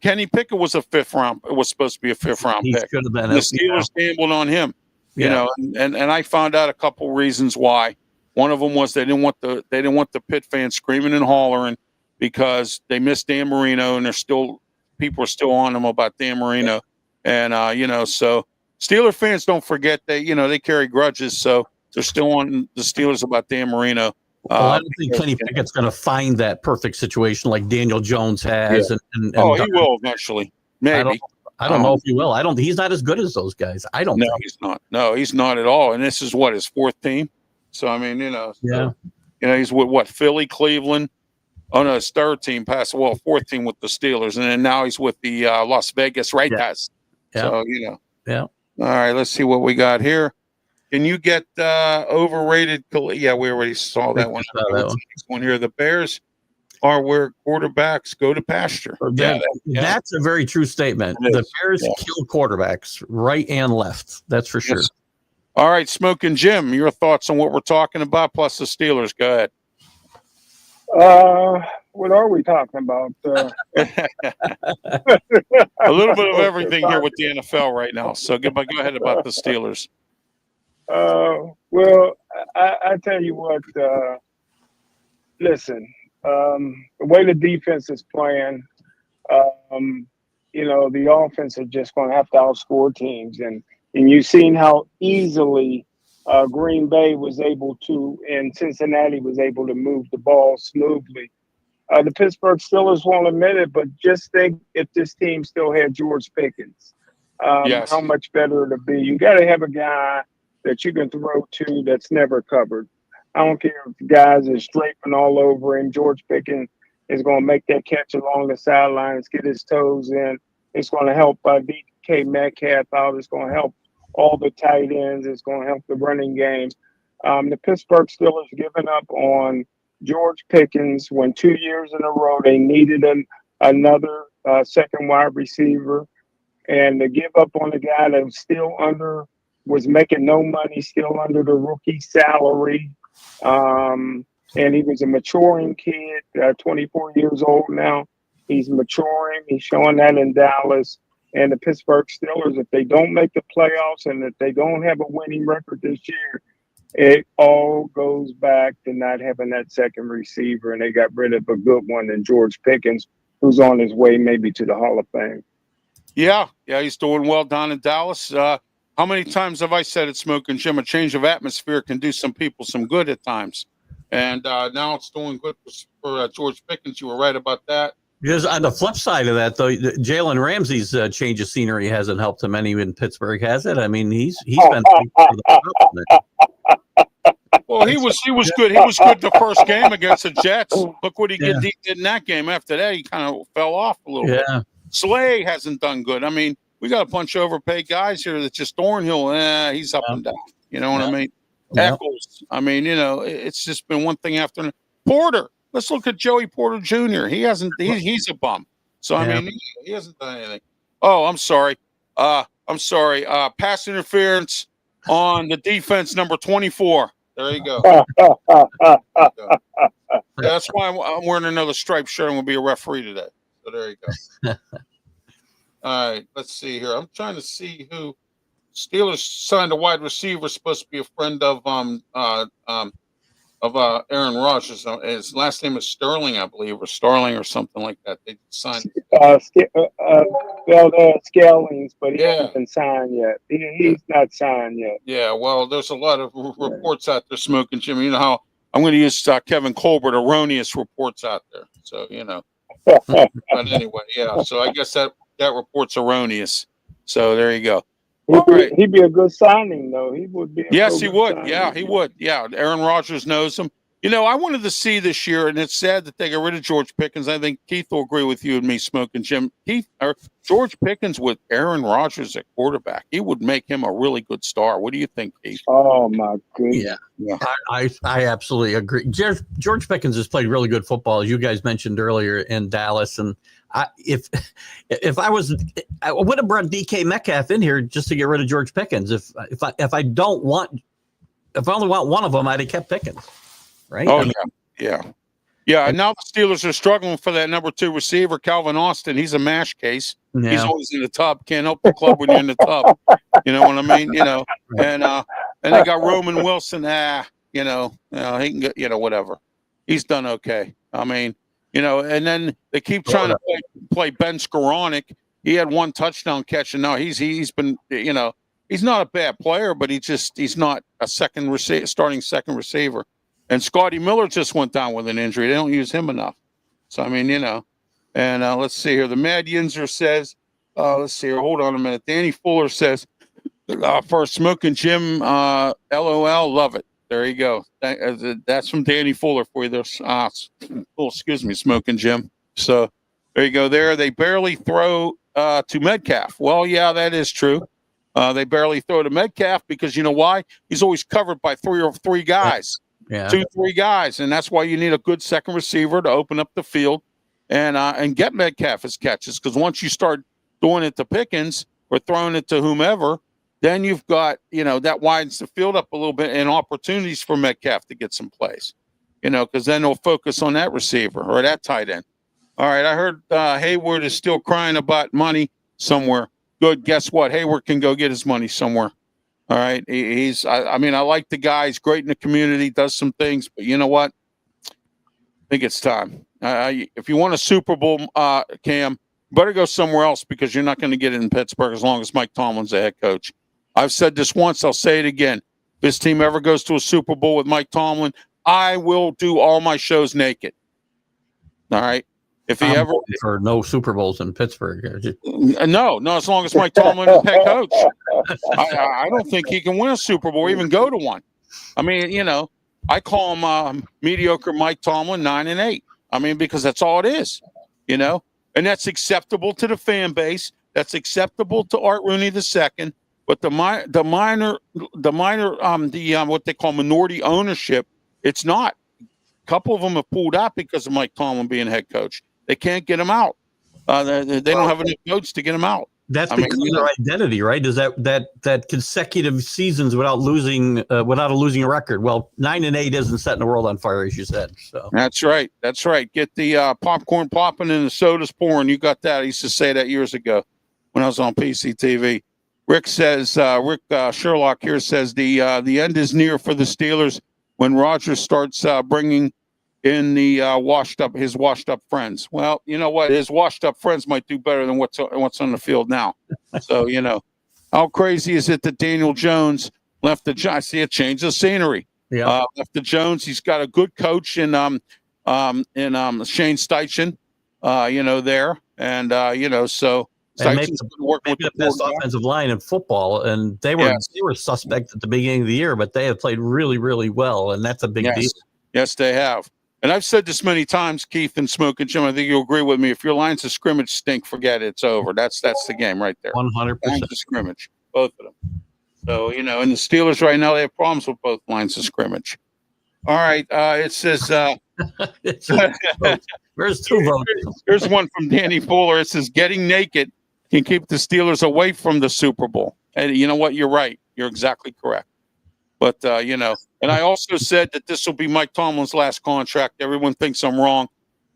S3: Kenny Pickett was a fifth round. It was supposed to be a fifth round
S5: he
S3: pick.
S5: should have been.
S3: And the Steelers gambled on him. You know, and I found out a couple reasons why. One of them was they didn't want the Pitt fans screaming and hollering because they missed Dan Marino, and people are still on them about Dan Marino. And you know, so Steeler fans don't forget they carry grudges, so they're still on the Steelers about Dan Marino.
S5: Well, I don't think Kenny Pickett's going to find that perfect situation like Daniel Jones has.
S3: Yeah.
S5: And
S3: he will eventually. Maybe.
S5: I don't know if he will. He's not as good as those guys. I don't think.
S3: He's not. No, he's not at all. And this is his fourth team. So, I mean, he's with what? Philly, Cleveland. Oh, no, his third team passed. Well, fourth team with the Steelers. And then now he's with the Las Vegas Raiders. Yeah. So,
S5: Yeah.
S3: All right, let's see what we got here. Can you get overrated? Yeah, we already saw that one. Next one here. The Bears are where quarterbacks go to pasture.
S5: That's a very true statement. The Bears kill quarterbacks right and left. That's for sure.
S3: All right, Smokin' Jim, your thoughts on what we're talking about, plus the Steelers. Go ahead.
S4: What are we talking about?
S3: A little bit of everything here with the NFL right now. So go ahead about the Steelers.
S4: Well, I tell you what, listen, the way the defense is playing, the offense is just going to have to outscore teams. And you've seen how easily Green Bay was able to, and Cincinnati was able to move the ball smoothly. The Pittsburgh Steelers won't admit it, but just think if this team still had George Pickens, how much better it'd be. You got to have a guy that you can throw to that's never covered. I don't care if the guys are strafing all over him. George Pickens is going to make that catch along the sidelines, get his toes in. It's going to help DK Metcalf out. It's going to help all the tight ends. It's going to help the running game. The Pittsburgh Steelers giving up on George Pickens when 2 years in a row they needed another second wide receiver, and to give up on a guy that was making no money, still under the rookie salary. And he was a maturing kid, 24 years old now. He's maturing. He's showing that in Dallas. And the Pittsburgh Steelers, if they don't make the playoffs and if they don't have a winning record this year, it all goes back to not having that second receiver. And they got rid of a good one in George Pickens, who's on his way maybe to the Hall of Fame. Yeah,
S3: he's doing well down in Dallas. How many times have I said it, Smokin' Jim? A change of atmosphere can do some people some good at times. And now it's doing good for George Pickens. You were right about that.
S5: Because on the flip side of that, though, Jalen Ramsey's change of scenery hasn't helped him any in Pittsburgh, has it? I mean, he's been.
S3: Well, he was good. He was good the first game against the Jets. Look what he did in that game. After that, he kind of fell off a little bit. Slay hasn't done good. I mean, we got a bunch of overpaid guys here that's just Thornhill. He's up and down. You know what I mean? Eccles. I mean, it's just been one thing after another. Porter. Let's look at Joey Porter Jr. He hasn't. He's a bum. So I mean, he hasn't done anything. Oh, I'm sorry. Pass interference on the defense, number 24. There you go. That's why I'm wearing another striped shirt. I'm going to be a referee today. So there you go. All right, let's see here. I'm trying to see who Steelers signed a wide receiver supposed to be a friend of Aaron Rodgers. His last name is Sterling, I believe, or Starling or something like that. They signed
S4: Scalings, but he hasn't been signed yet. He's not signed yet.
S3: Yeah, well, there's a lot of reports out there, Smokin' Jim. You know how I'm going to use Kevin Colbert, erroneous reports out there. So, But anyway, so I guess that report's erroneous. So there you go.
S4: He'd be a good signing, though. He would be.
S3: Yes, he would. Signing. Yeah, he would. Yeah, Aaron Rodgers knows him. I wanted to see this year, and it's sad that they got rid of George Pickens. I think Keith will agree with you and me, Smokin' Jim. George Pickens with Aaron Rodgers at quarterback, he would make him a really good star. What do you think, Keith?
S4: Oh my goodness.
S5: Yeah. I absolutely agree. George Pickens has played really good football, as you guys mentioned earlier, in Dallas, and if I would have brought DK Metcalf in here just to get rid of George Pickens. If I only want one of them, I'd have kept Pickens. Right?
S3: Oh, yeah. Yeah, and now the Steelers are struggling for that number 2 receiver, Calvin Austin. He's a mash case.
S5: Yeah.
S3: He's always in the tub. Can't help the club when you're in the tub. You know what I mean? And they got Roman Wilson. He can get, whatever. He's done okay. I mean, and then they keep trying to play Ben Skoranek. He had 1 touchdown catch, and now he's been, he's not a bad player, but he's not a starting second receiver. And Scotty Miller just went down with an injury. They don't use him enough. So, I mean, and let's see here. The Mad Yinzer says, let's see here. Hold on a minute. Danny Fuller says, for Smokin' Jim, LOL, love it. There you go. That's from Danny Fuller for you. There's, excuse me, Smokin' Jim. So there you go there. They barely throw to Metcalf. Well, yeah, that is true. They barely throw to Metcalf because you know why? He's always covered by 3 or 4 guys.
S5: Yeah.
S3: 2, 3 guys, and that's why you need a good second receiver to open up the field and get Metcalf his catches. Because once you start doing it to Pickens or throwing it to whomever, then you've got that widens the field up a little bit and opportunities for Metcalf to get some plays. Because then they'll focus on that receiver or that tight end. All right, I heard Hayward is still crying about money somewhere. Good. Guess what? Hayward can go get his money somewhere. All right. I like the guy. He's great in the community, does some things, but you know what? I think it's time. If you want a Super Bowl, Cam, better go somewhere else because you're not going to get it in Pittsburgh as long as Mike Tomlin's the head coach. I've said this once. I'll say it again. If this team ever goes to a Super Bowl with Mike Tomlin, I will do all my shows naked. All right. If he ever
S5: for no Super Bowls in Pittsburgh,
S3: no, as long as Mike Tomlin is head coach, I don't think he can win a Super Bowl, or even go to one. I mean, I call him mediocre Mike Tomlin 9-8. I mean, because that's all it is, and that's acceptable to the fan base. That's acceptable to Art Rooney II. But the minor, what they call minority ownership, it's not. A couple of them have pulled out because of Mike Tomlin being head coach. They can't get him out. They don't have enough votes to get him out.
S5: That's because of their identity, right? Is that consecutive seasons without losing a record? Well, 9-8 isn't setting the world on fire, as you said. So
S3: that's right. That's right. Get the popcorn popping and the sodas pouring. You got that. I used to say that years ago when I was on PCTV. Rick says, Sherlock here says the end is near for the Steelers when Rodgers starts bringing in the washed up friends. Well, you know what? His washed up friends might do better than what's on the field now. So, how crazy is it that Daniel Jones left the Giants? See, it changed the scenery.
S5: Yeah.
S3: Left the Jones. He's got a good coach in Shane Steichen, there. And, so
S5: and maybe the best offensive line in football. And they were suspect at the beginning of the year, but they have played really, really well. And that's a big deal.
S3: Yes, they have. And I've said this many times, Keith and Smokin' Jim. I think you'll agree with me. If your lines of scrimmage stink, forget it. It's over. That's the game right there.
S5: 100%.
S3: Lines of scrimmage, both of them. So, and the Steelers right now, they have problems with both lines of scrimmage. All right. It says,
S5: Where's 2 votes?
S3: Here's one from Danny Fuller. It says, getting naked can keep the Steelers away from the Super Bowl. And you know what? You're right. You're exactly correct. But, and I also said that this will be Mike Tomlin's last contract. Everyone thinks I'm wrong,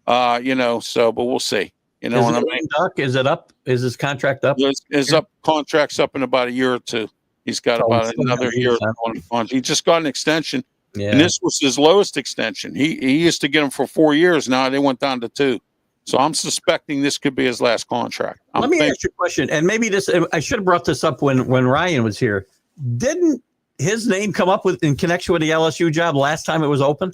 S3: but we'll see. You know what I mean?
S5: Duck, is it up? Is his contract up?
S3: His contract's up in about a year or two. He's got about another year. He just got an extension. Yeah. And this was his lowest extension. He used to get him for 4 years. Now they went down to 2. So I'm suspecting this could be his last contract.
S5: Let me ask you a question. And maybe I should have brought this up when Ryan was here. Didn't his name come up in connection with the LSU job last time it was open?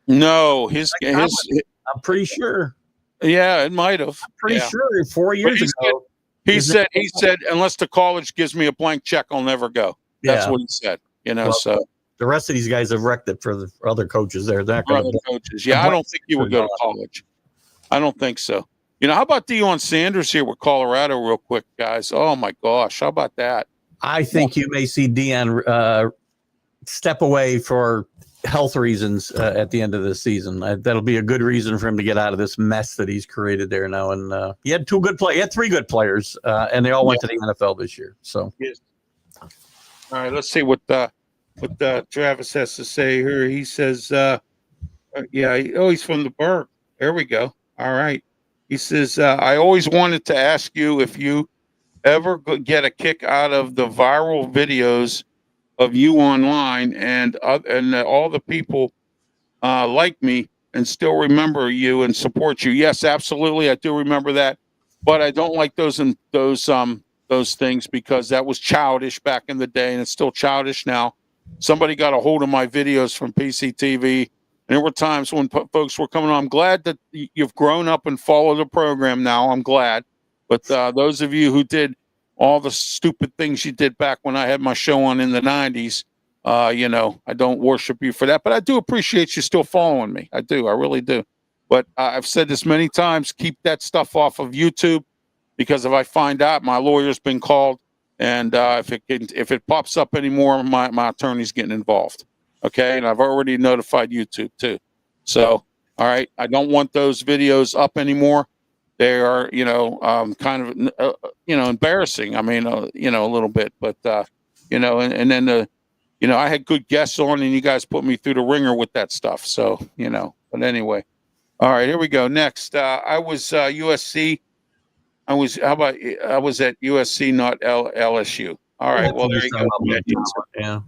S3: No,
S5: I'm pretty sure.
S3: Yeah, it might have.
S5: I'm pretty sure 4 years ago.
S3: He said, unless the college gives me a blank check, I'll never go. That's what he said. So
S5: the rest of these guys have wrecked it for other coaches. They're not going to
S3: coaches. Yeah, I don't think he would go to college. I don't think so. How about Deion Sanders here with Colorado real quick, guys? Oh, my gosh. How about that?
S5: I think you may see Deion step away for health reasons at the end of this season. That'll be a good reason for him to get out of this mess that he's created there now. And he had 3 good players, and they all went to the NFL this year. So,
S3: yes. All right, let's see what Travis has to say here. He says, He's from the Burg. There we go. All right. He says, I always wanted to ask you if you ever get a kick out of the viral videos of you online and all the people like me and still remember you and support you. Yes, absolutely, I do remember that, but I don't like those things because that was childish back in the day, and it's still childish now. Somebody got a hold of my videos from PCTV, and there were times when folks were coming on. I'm glad that you've grown up and followed the program now. I'm glad, but those of you who did all the stupid things you did back when I had my show on in the 90s, I don't worship you for that, but I do appreciate you still following me. I do. I really do. But I've said this many times, keep that stuff off of YouTube, because if I find out, my lawyer's been called, and if it pops up anymore, my attorney's getting involved. Okay. And I've already notified YouTube too. So, all right. I don't want those videos up anymore. They are, kind of, embarrassing. I mean, a little bit, but, and then I had good guests on, and you guys put me through the ringer with that stuff. So, but anyway, all right, here we go. Next, I was USC. I was at USC, not LSU. All right. Well, there you go.
S5: Yeah.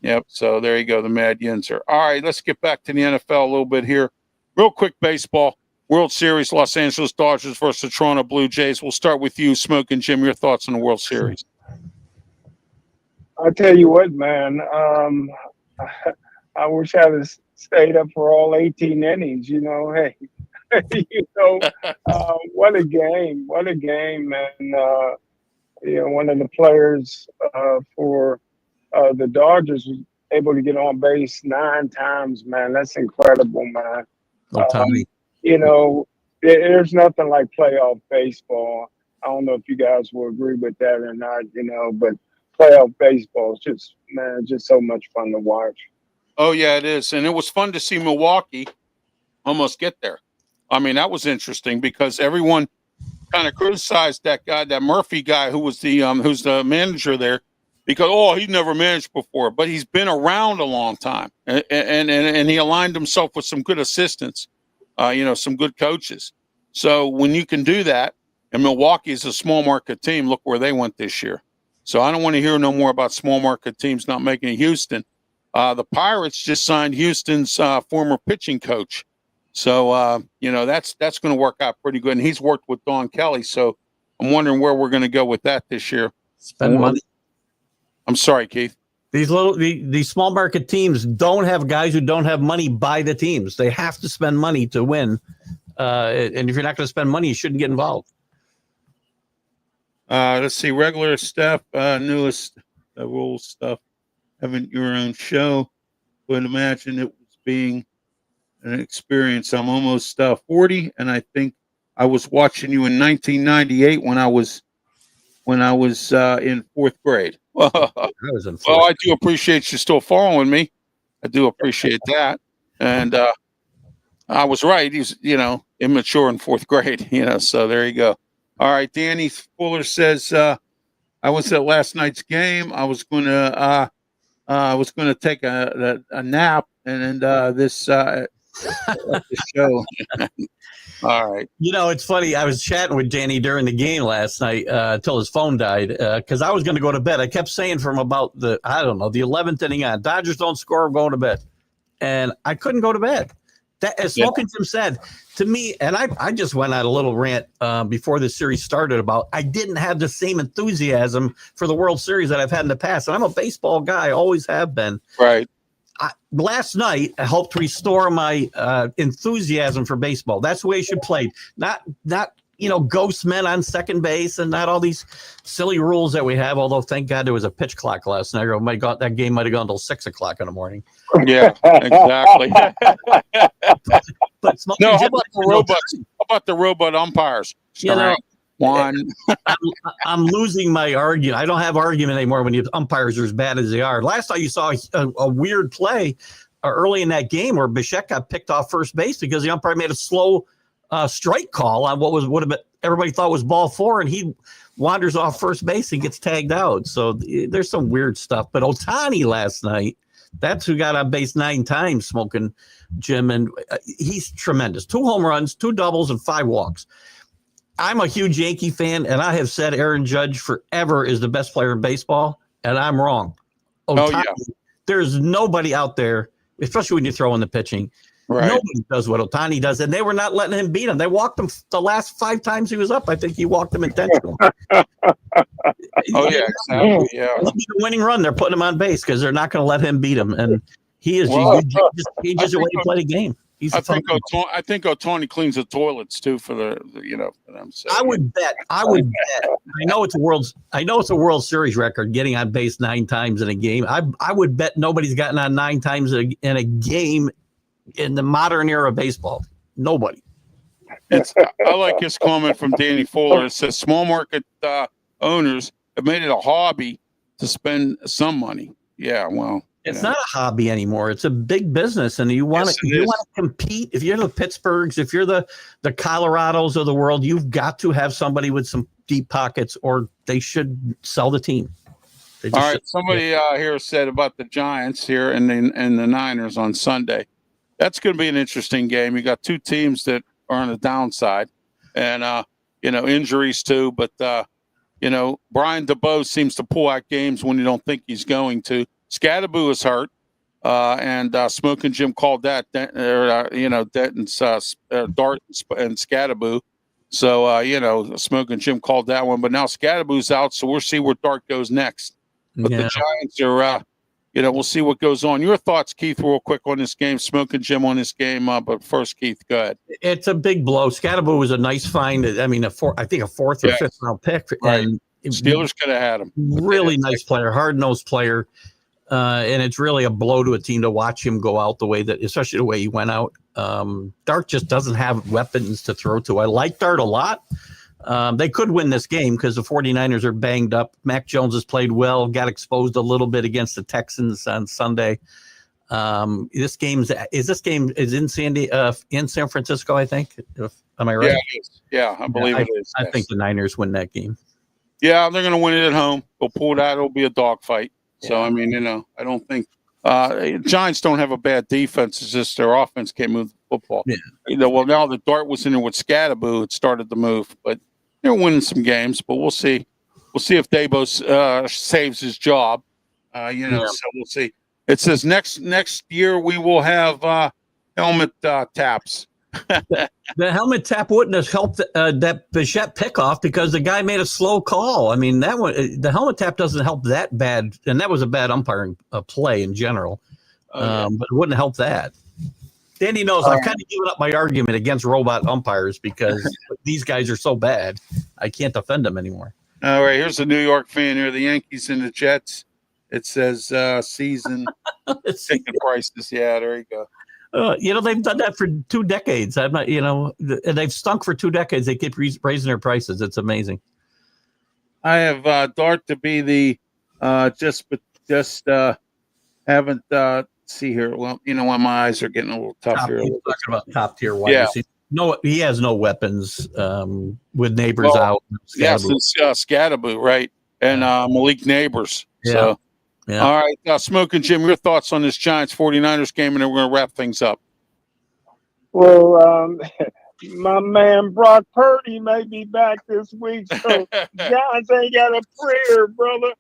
S3: Yep. So there you go. The Mad Yinzer. All right. Let's get back to the NFL a little bit here. Real quick, baseball. World Series, Los Angeles Dodgers versus the Toronto Blue Jays. We'll start with you, Smokin' Jim. Your thoughts on the World Series?
S4: I tell you what, man. I wish I had stayed up for all 18 innings. Hey, what a game! What a game, man. One of the players for the Dodgers was able to get on base 9 times, man. That's incredible, man. There's nothing like playoff baseball. I don't know if you guys will agree with that or not, but playoff baseball is just so much fun to watch.
S3: Oh, yeah, it is. And it was fun to see Milwaukee almost get there. I mean, that was interesting because everyone kind of criticized that guy, that Murphy guy, who's the manager there, because he's never managed before, but he's been around a long time, and he aligned himself with some good assistants, some good coaches. So when you can do that, and Milwaukee is a small market team, look where they went this year. So I don't want to hear no more about small market teams not making it. Houston. The Pirates just signed Houston's former pitching coach. So, that's going to work out pretty good. And he's worked with Don Kelly. So I'm wondering where we're going to go with that this year.
S5: Spend money.
S3: I'm sorry, Keith.
S5: These small market teams don't have guys who don't have money buy the teams. They have to spend money to win. And if you're not going to spend money, you shouldn't get involved.
S3: Let's see. Regular stuff, newest rules stuff. Having your own show. But imagine it was being an experience. I'm almost 40, and I think I was watching you in 1998 when I was in 4th grade. Well, I do appreciate you still following me. I do appreciate that. And I was right. He's, immature in 4th grade, so there you go. All right. Danny Fuller says, I was at last night's game. I was going to take a nap, and then this show. All right.
S5: It's funny. I was chatting with Danny during the game last night until his phone died because I was going to go to bed. I kept saying from about the 11th inning on, Dodgers don't score, I'm going to bed. And I couldn't go to bed. That, as Smokin' Jim said to me, and I just went on a little rant before the series started about I didn't have the same enthusiasm for the World Series that I've had in the past. And I'm a baseball guy, always have been.
S3: Right.
S5: Last night, I helped restore my enthusiasm for baseball. That's the way it should play. Not ghost men on second base and not all these silly rules that we have. Although, thank God there was a pitch clock last night. Oh my God, that game might have gone until 6 o'clock in the morning.
S3: Yeah, exactly.
S5: But
S3: no, how about the robots? How about the robot umpires?
S5: I'm losing my argument. I don't have argument anymore when the umpires are as bad as they are. Last night you saw a weird play early in that game where Bichette got picked off first base because the umpire made a slow strike call on what would have been everybody thought was ball 4, and he wanders off first base and gets tagged out. So there's some weird stuff. But Ohtani last night, That's who got on base 9 times, Smoking Jim, and he's tremendous. 2 home runs, 2 doubles, and 5 walks. I'm a huge Yankee fan, and I have said Aaron Judge forever is the best player in baseball, and I'm wrong. Ohtani, there's nobody out there, especially when you throw in the pitching.
S3: Right.
S5: Nobody does what Ohtani does, and they were not letting him beat him. They walked him the last 5 times he was up. I think he walked him intentionally.
S3: Exactly. Yeah.
S5: The winning run, they're putting him on base because they're not going to let him beat him, and he is just changes the way to play the game.
S3: I think Ohtani cleans the toilets too for the for them. So,
S5: I would bet. I know it's a World Series record getting on base 9 times in a game. I would bet nobody's gotten on 9 times in a game in the modern era of baseball. Nobody.
S3: I like his comment from Danny Fuller. It says small market owners have made it a hobby to spend some money. Yeah, well.
S5: It's not a hobby anymore. It's a big business, and you want to compete. If you're the Pittsburghs, if you're the Colorados of the world, you've got to have somebody with some deep pockets, or they should sell the team.
S3: All right, somebody here said about the Giants here and the Niners on Sunday. That's going to be an interesting game. You got 2 teams that are on the downside, and injuries too. But Brian DeBow seems to pull out games when you don't think he's going to. Scadaboo is hurt, and Smokin Jim called that, Denton's Dart and Scadaboo. So, Smokin Jim called that one. But now Scadaboo's out, so we'll see where Dart goes next. But the Giants are, we'll see what goes on. Your thoughts, Keith, real quick on this game. Smokin Jim on this game. But first, Keith, go ahead.
S5: It's a big blow. Scadaboo was a nice find. I mean, I think a 4th or 5th round pick.
S3: Right.
S5: And
S3: Steelers could have had him.
S5: Really nice player, hard-nosed player. And it's really a blow to a team to watch him go out the way that, especially the way he went out. Dart just doesn't have weapons to throw to. I like Dart a lot. They could win this game because the 49ers are banged up. Mac Jones has played well, got exposed a little bit against the Texans on Sunday. This game is in San Francisco, I think. Am I right?
S3: Yeah, it is. Yeah, I believe it is.
S5: I think the Niners win that game.
S3: Yeah, they're going to win it at home. They'll pull it out. It'll be a dogfight. So, I mean, I don't think Giants don't have a bad defense. It's just their offense can't move the football. Yeah. Well, now that Dart was in there with Scadaboo, it started to move. But they're winning some games. But we'll see. We'll see if Dabo saves his job. So we'll see. It says next year we will have helmet taps.
S5: The helmet tap wouldn't have helped that Bichette pickoff because the guy made a slow call. I mean, that one, the helmet tap doesn't help that bad, and that was a bad umpiring play in general. But it wouldn't help that. Danny knows I've kind of given up my argument against robot umpires because these guys are so bad. I can't defend them anymore.
S3: All right, here's a New York fan here: the Yankees and the Jets. It says season ticket prices. Yeah, there you go.
S5: They've done that for 2 decades. I'm not, and they've stunk for 2 decades. They keep raising their prices. It's amazing.
S3: I have Dart to be the haven't see here. Well, when my eyes are getting a little tough here.
S5: Talking about top tier wide receiver. No, he has no weapons with Neighbors out.
S3: Yes, it's Scadaboo, right, and Malik Neighbors.
S5: Yeah.
S3: So.
S5: Yeah.
S3: All right, Smokin Jim, your thoughts on this Giants 49ers game, and then we're going to wrap things up.
S4: Well, my man Brock Purdy may be back this week, so Giants ain't got a prayer, brother.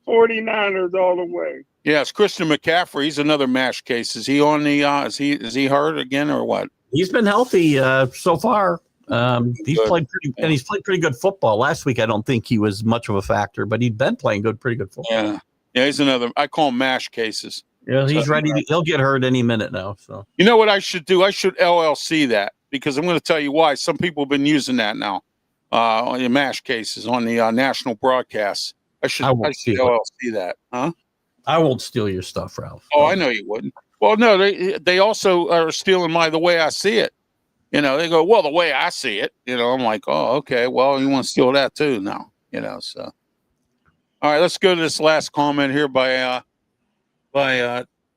S4: 49ers all the way.
S3: Yes, Christian McCaffrey, he's another MASH case. Is he on the is he hurt again or what?
S5: He's been healthy so far. He's played pretty good football. Last week, I don't think he was much of a factor, but he'd been playing pretty good football.
S3: Yeah, he's another. I call him MASH cases.
S5: Yeah, he's ready. He'll get hurt any minute now. So
S3: you know what I should do? I should LLC that because I'm going to tell you why. Some people have been using that now on the MASH cases on the national broadcasts. I should LLC that, huh?
S5: I won't steal your stuff, Ralph.
S3: Oh, I know you wouldn't. Well, no, they also are stealing the way I see it. They go, well, the way I see it, I'm like, oh, okay, well, you want to steal that too now, so. All right, let's go to this last comment here by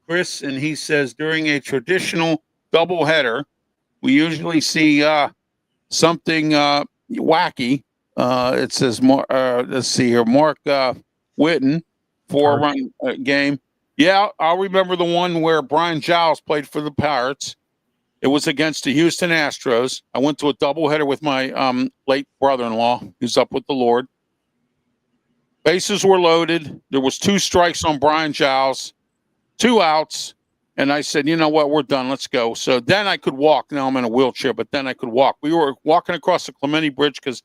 S3: Chris, and he says, during a traditional doubleheader, we usually see something wacky. It says, let's see here, Mark Witten, 4-run game. Yeah, I'll remember the one where Brian Giles played for the Pirates. It was against the Houston Astros. I went to a doubleheader with my late brother-in-law, who's up with the Lord. Bases were loaded. There was 2 strikes on Brian Giles, 2 outs. And I said, you know what, we're done. Let's go. So then I could walk. Now I'm in a wheelchair, but then I could walk. We were walking across the Clemente Bridge because,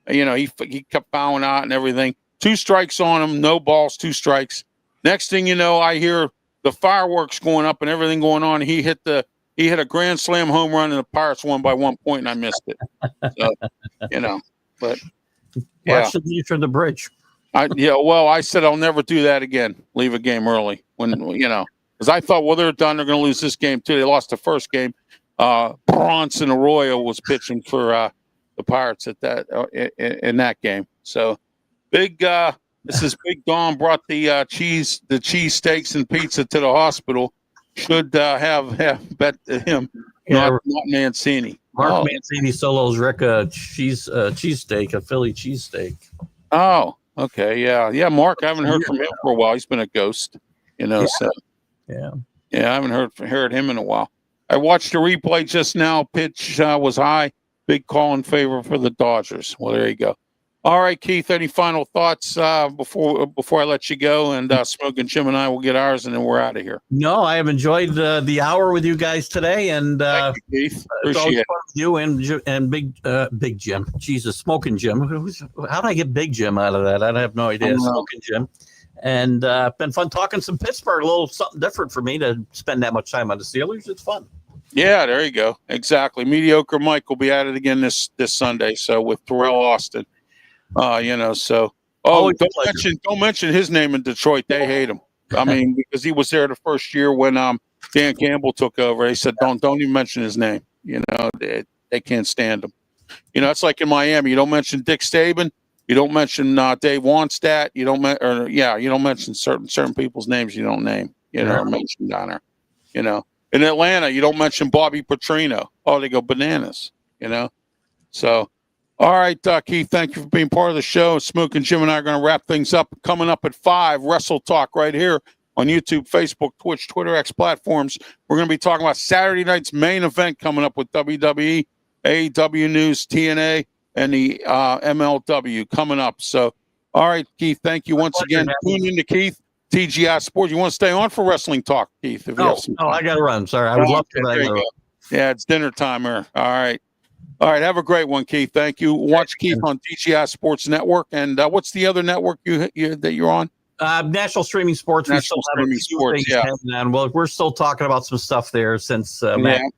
S3: he kept fouling out and everything. 2 strikes on him, no balls, 2 strikes. Next thing you know, I hear the fireworks going up and everything going on. He hit a grand slam home run, and the Pirates won by 1 point, and I missed it. So, but yeah.
S5: Watch the view from the bridge.
S3: I said I'll never do that again. Leave a game early because I thought, well, they're done. They're going to lose this game too. They lost the first game. Bronson Arroyo was pitching for the Pirates at that in that game. So big. This is Big Don brought the cheese steaks and pizza to the hospital. Should have bet him, not Mancini.
S5: Mark Mancini solos Rick a cheesesteak, a Philly cheesesteak.
S3: Oh, okay, yeah. Mark, I haven't heard from him for a while. He's been a ghost, So
S5: yeah,
S3: I haven't heard him in a while. I watched the replay just now. Pitch was high. Big call in favor for the Dodgers. Well, there you go. All right, Keith, any final thoughts before I let you go? And Smokin' Jim and I will get ours, and then we're out of here.
S5: No, I have enjoyed the hour with you guys today, and
S3: thank you, Keith. Appreciate it.
S5: Fun with you and Big Jim. Jesus, Smokin' Jim. How did I get Big Jim out of that? I have no idea. Smokin' Jim. And been fun talking some Pittsburgh. A little something different for me to spend that much time on the Steelers. It's fun.
S3: Yeah, there you go. Exactly. Mediocre Mike will be at it again this Sunday. So with Terrell Austin. Don't mention his name in Detroit. They hate him. I mean, because he was there the first year when Dan Campbell took over. They said don't even mention his name. They can't stand him. It's like in Miami. You don't mention Dick Saban. You don't mention Dave Wannstedt. You don't mention certain people's names you don't name. Mention down there. In Atlanta, you don't mention Bobby Petrino. Oh, they go bananas. So. All right, Keith, thank you for being part of the show. Smokin' Jim and I are going to wrap things up. Coming up at 5, Wrestle Talk right here on YouTube, Facebook, Twitch, Twitter, X platforms. We're going to be talking about Saturday night's main event coming up with WWE, AEW News, TNA, and the MLW coming up. So, all right, Keith, thank you once again. Tune in to Keith, TGI Sports. You want to stay on for Wrestling Talk, Keith?
S5: No, I got to run. Sorry, I would love to.
S3: Yeah, it's dinner time here. All right. All right, have a great one, Keith. Thank you. Watch Keith on TGI Sports Network. And what's the other network that you're on?
S5: National Streaming Sports.
S3: National Streaming Sports, yeah.
S5: And we're still talking about some stuff there since
S3: I can't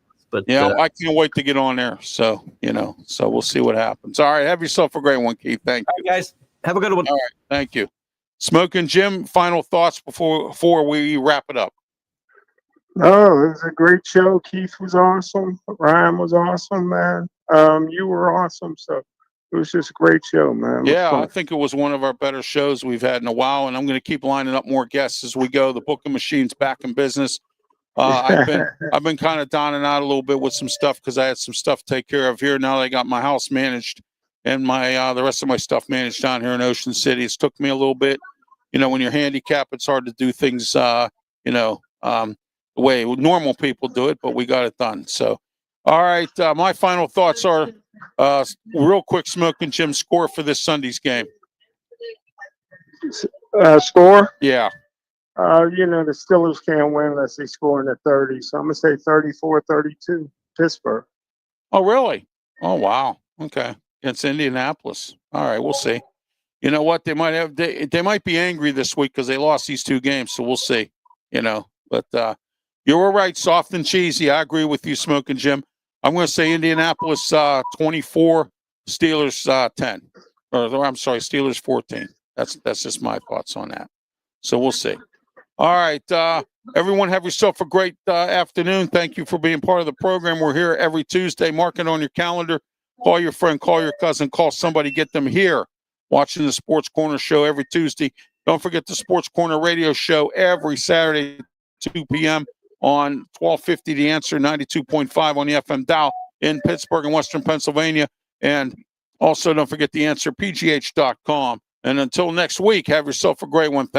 S3: wait to get on there. So, so we'll see what happens. All right, have yourself a great one, Keith. Thank you.
S5: All right, guys. Have a good one.
S3: All right, thank you. Smokin' Jim, final thoughts before we wrap it up.
S4: Oh, it was a great show. Keith was awesome. Ryan was awesome, man. You were awesome. So it was just a great show, man.
S3: Yeah, I think it was one of our better shows we've had in a while, and I'm going to keep lining up more guests as we go. The booking machine's back in business. I've been kind of down and out a little bit with some stuff because I had some stuff to take care of here. Now that I got my house managed and my the rest of my stuff managed down here in Ocean City. It's took me a little bit. When you're handicapped, it's hard to do things the way normal people do it, but we got it done. So, all right, my final thoughts are real quick. Smokin' Jim, score for this Sunday's game.
S4: Score?
S3: Yeah.
S4: The Steelers can't win unless they score in the 30s. So I'm going to say 34-32, Pittsburgh.
S3: Oh, really? Oh, wow. Okay. Against Indianapolis. All right, we'll see. You know what? They might be angry this week because they lost these 2 games, so we'll see. But you were right, soft and cheesy. I agree with you, Smokin' Jim. I'm going to say Indianapolis 24, Steelers 10. Or I'm sorry, Steelers 14. That's just my thoughts on that. So we'll see. All right, everyone, have yourself a great afternoon. Thank you for being part of the program. We're here every Tuesday. Mark it on your calendar. Call your friend, call your cousin, call somebody. Get them here watching the Sports Corner show every Tuesday. Don't forget the Sports Corner radio show every Saturday, 2 p.m. on 1250 The Answer, 92.5 on the FM dial in Pittsburgh and Western Pennsylvania. And also don't forget The Answer, pgh.com. And until next week, have yourself a great one.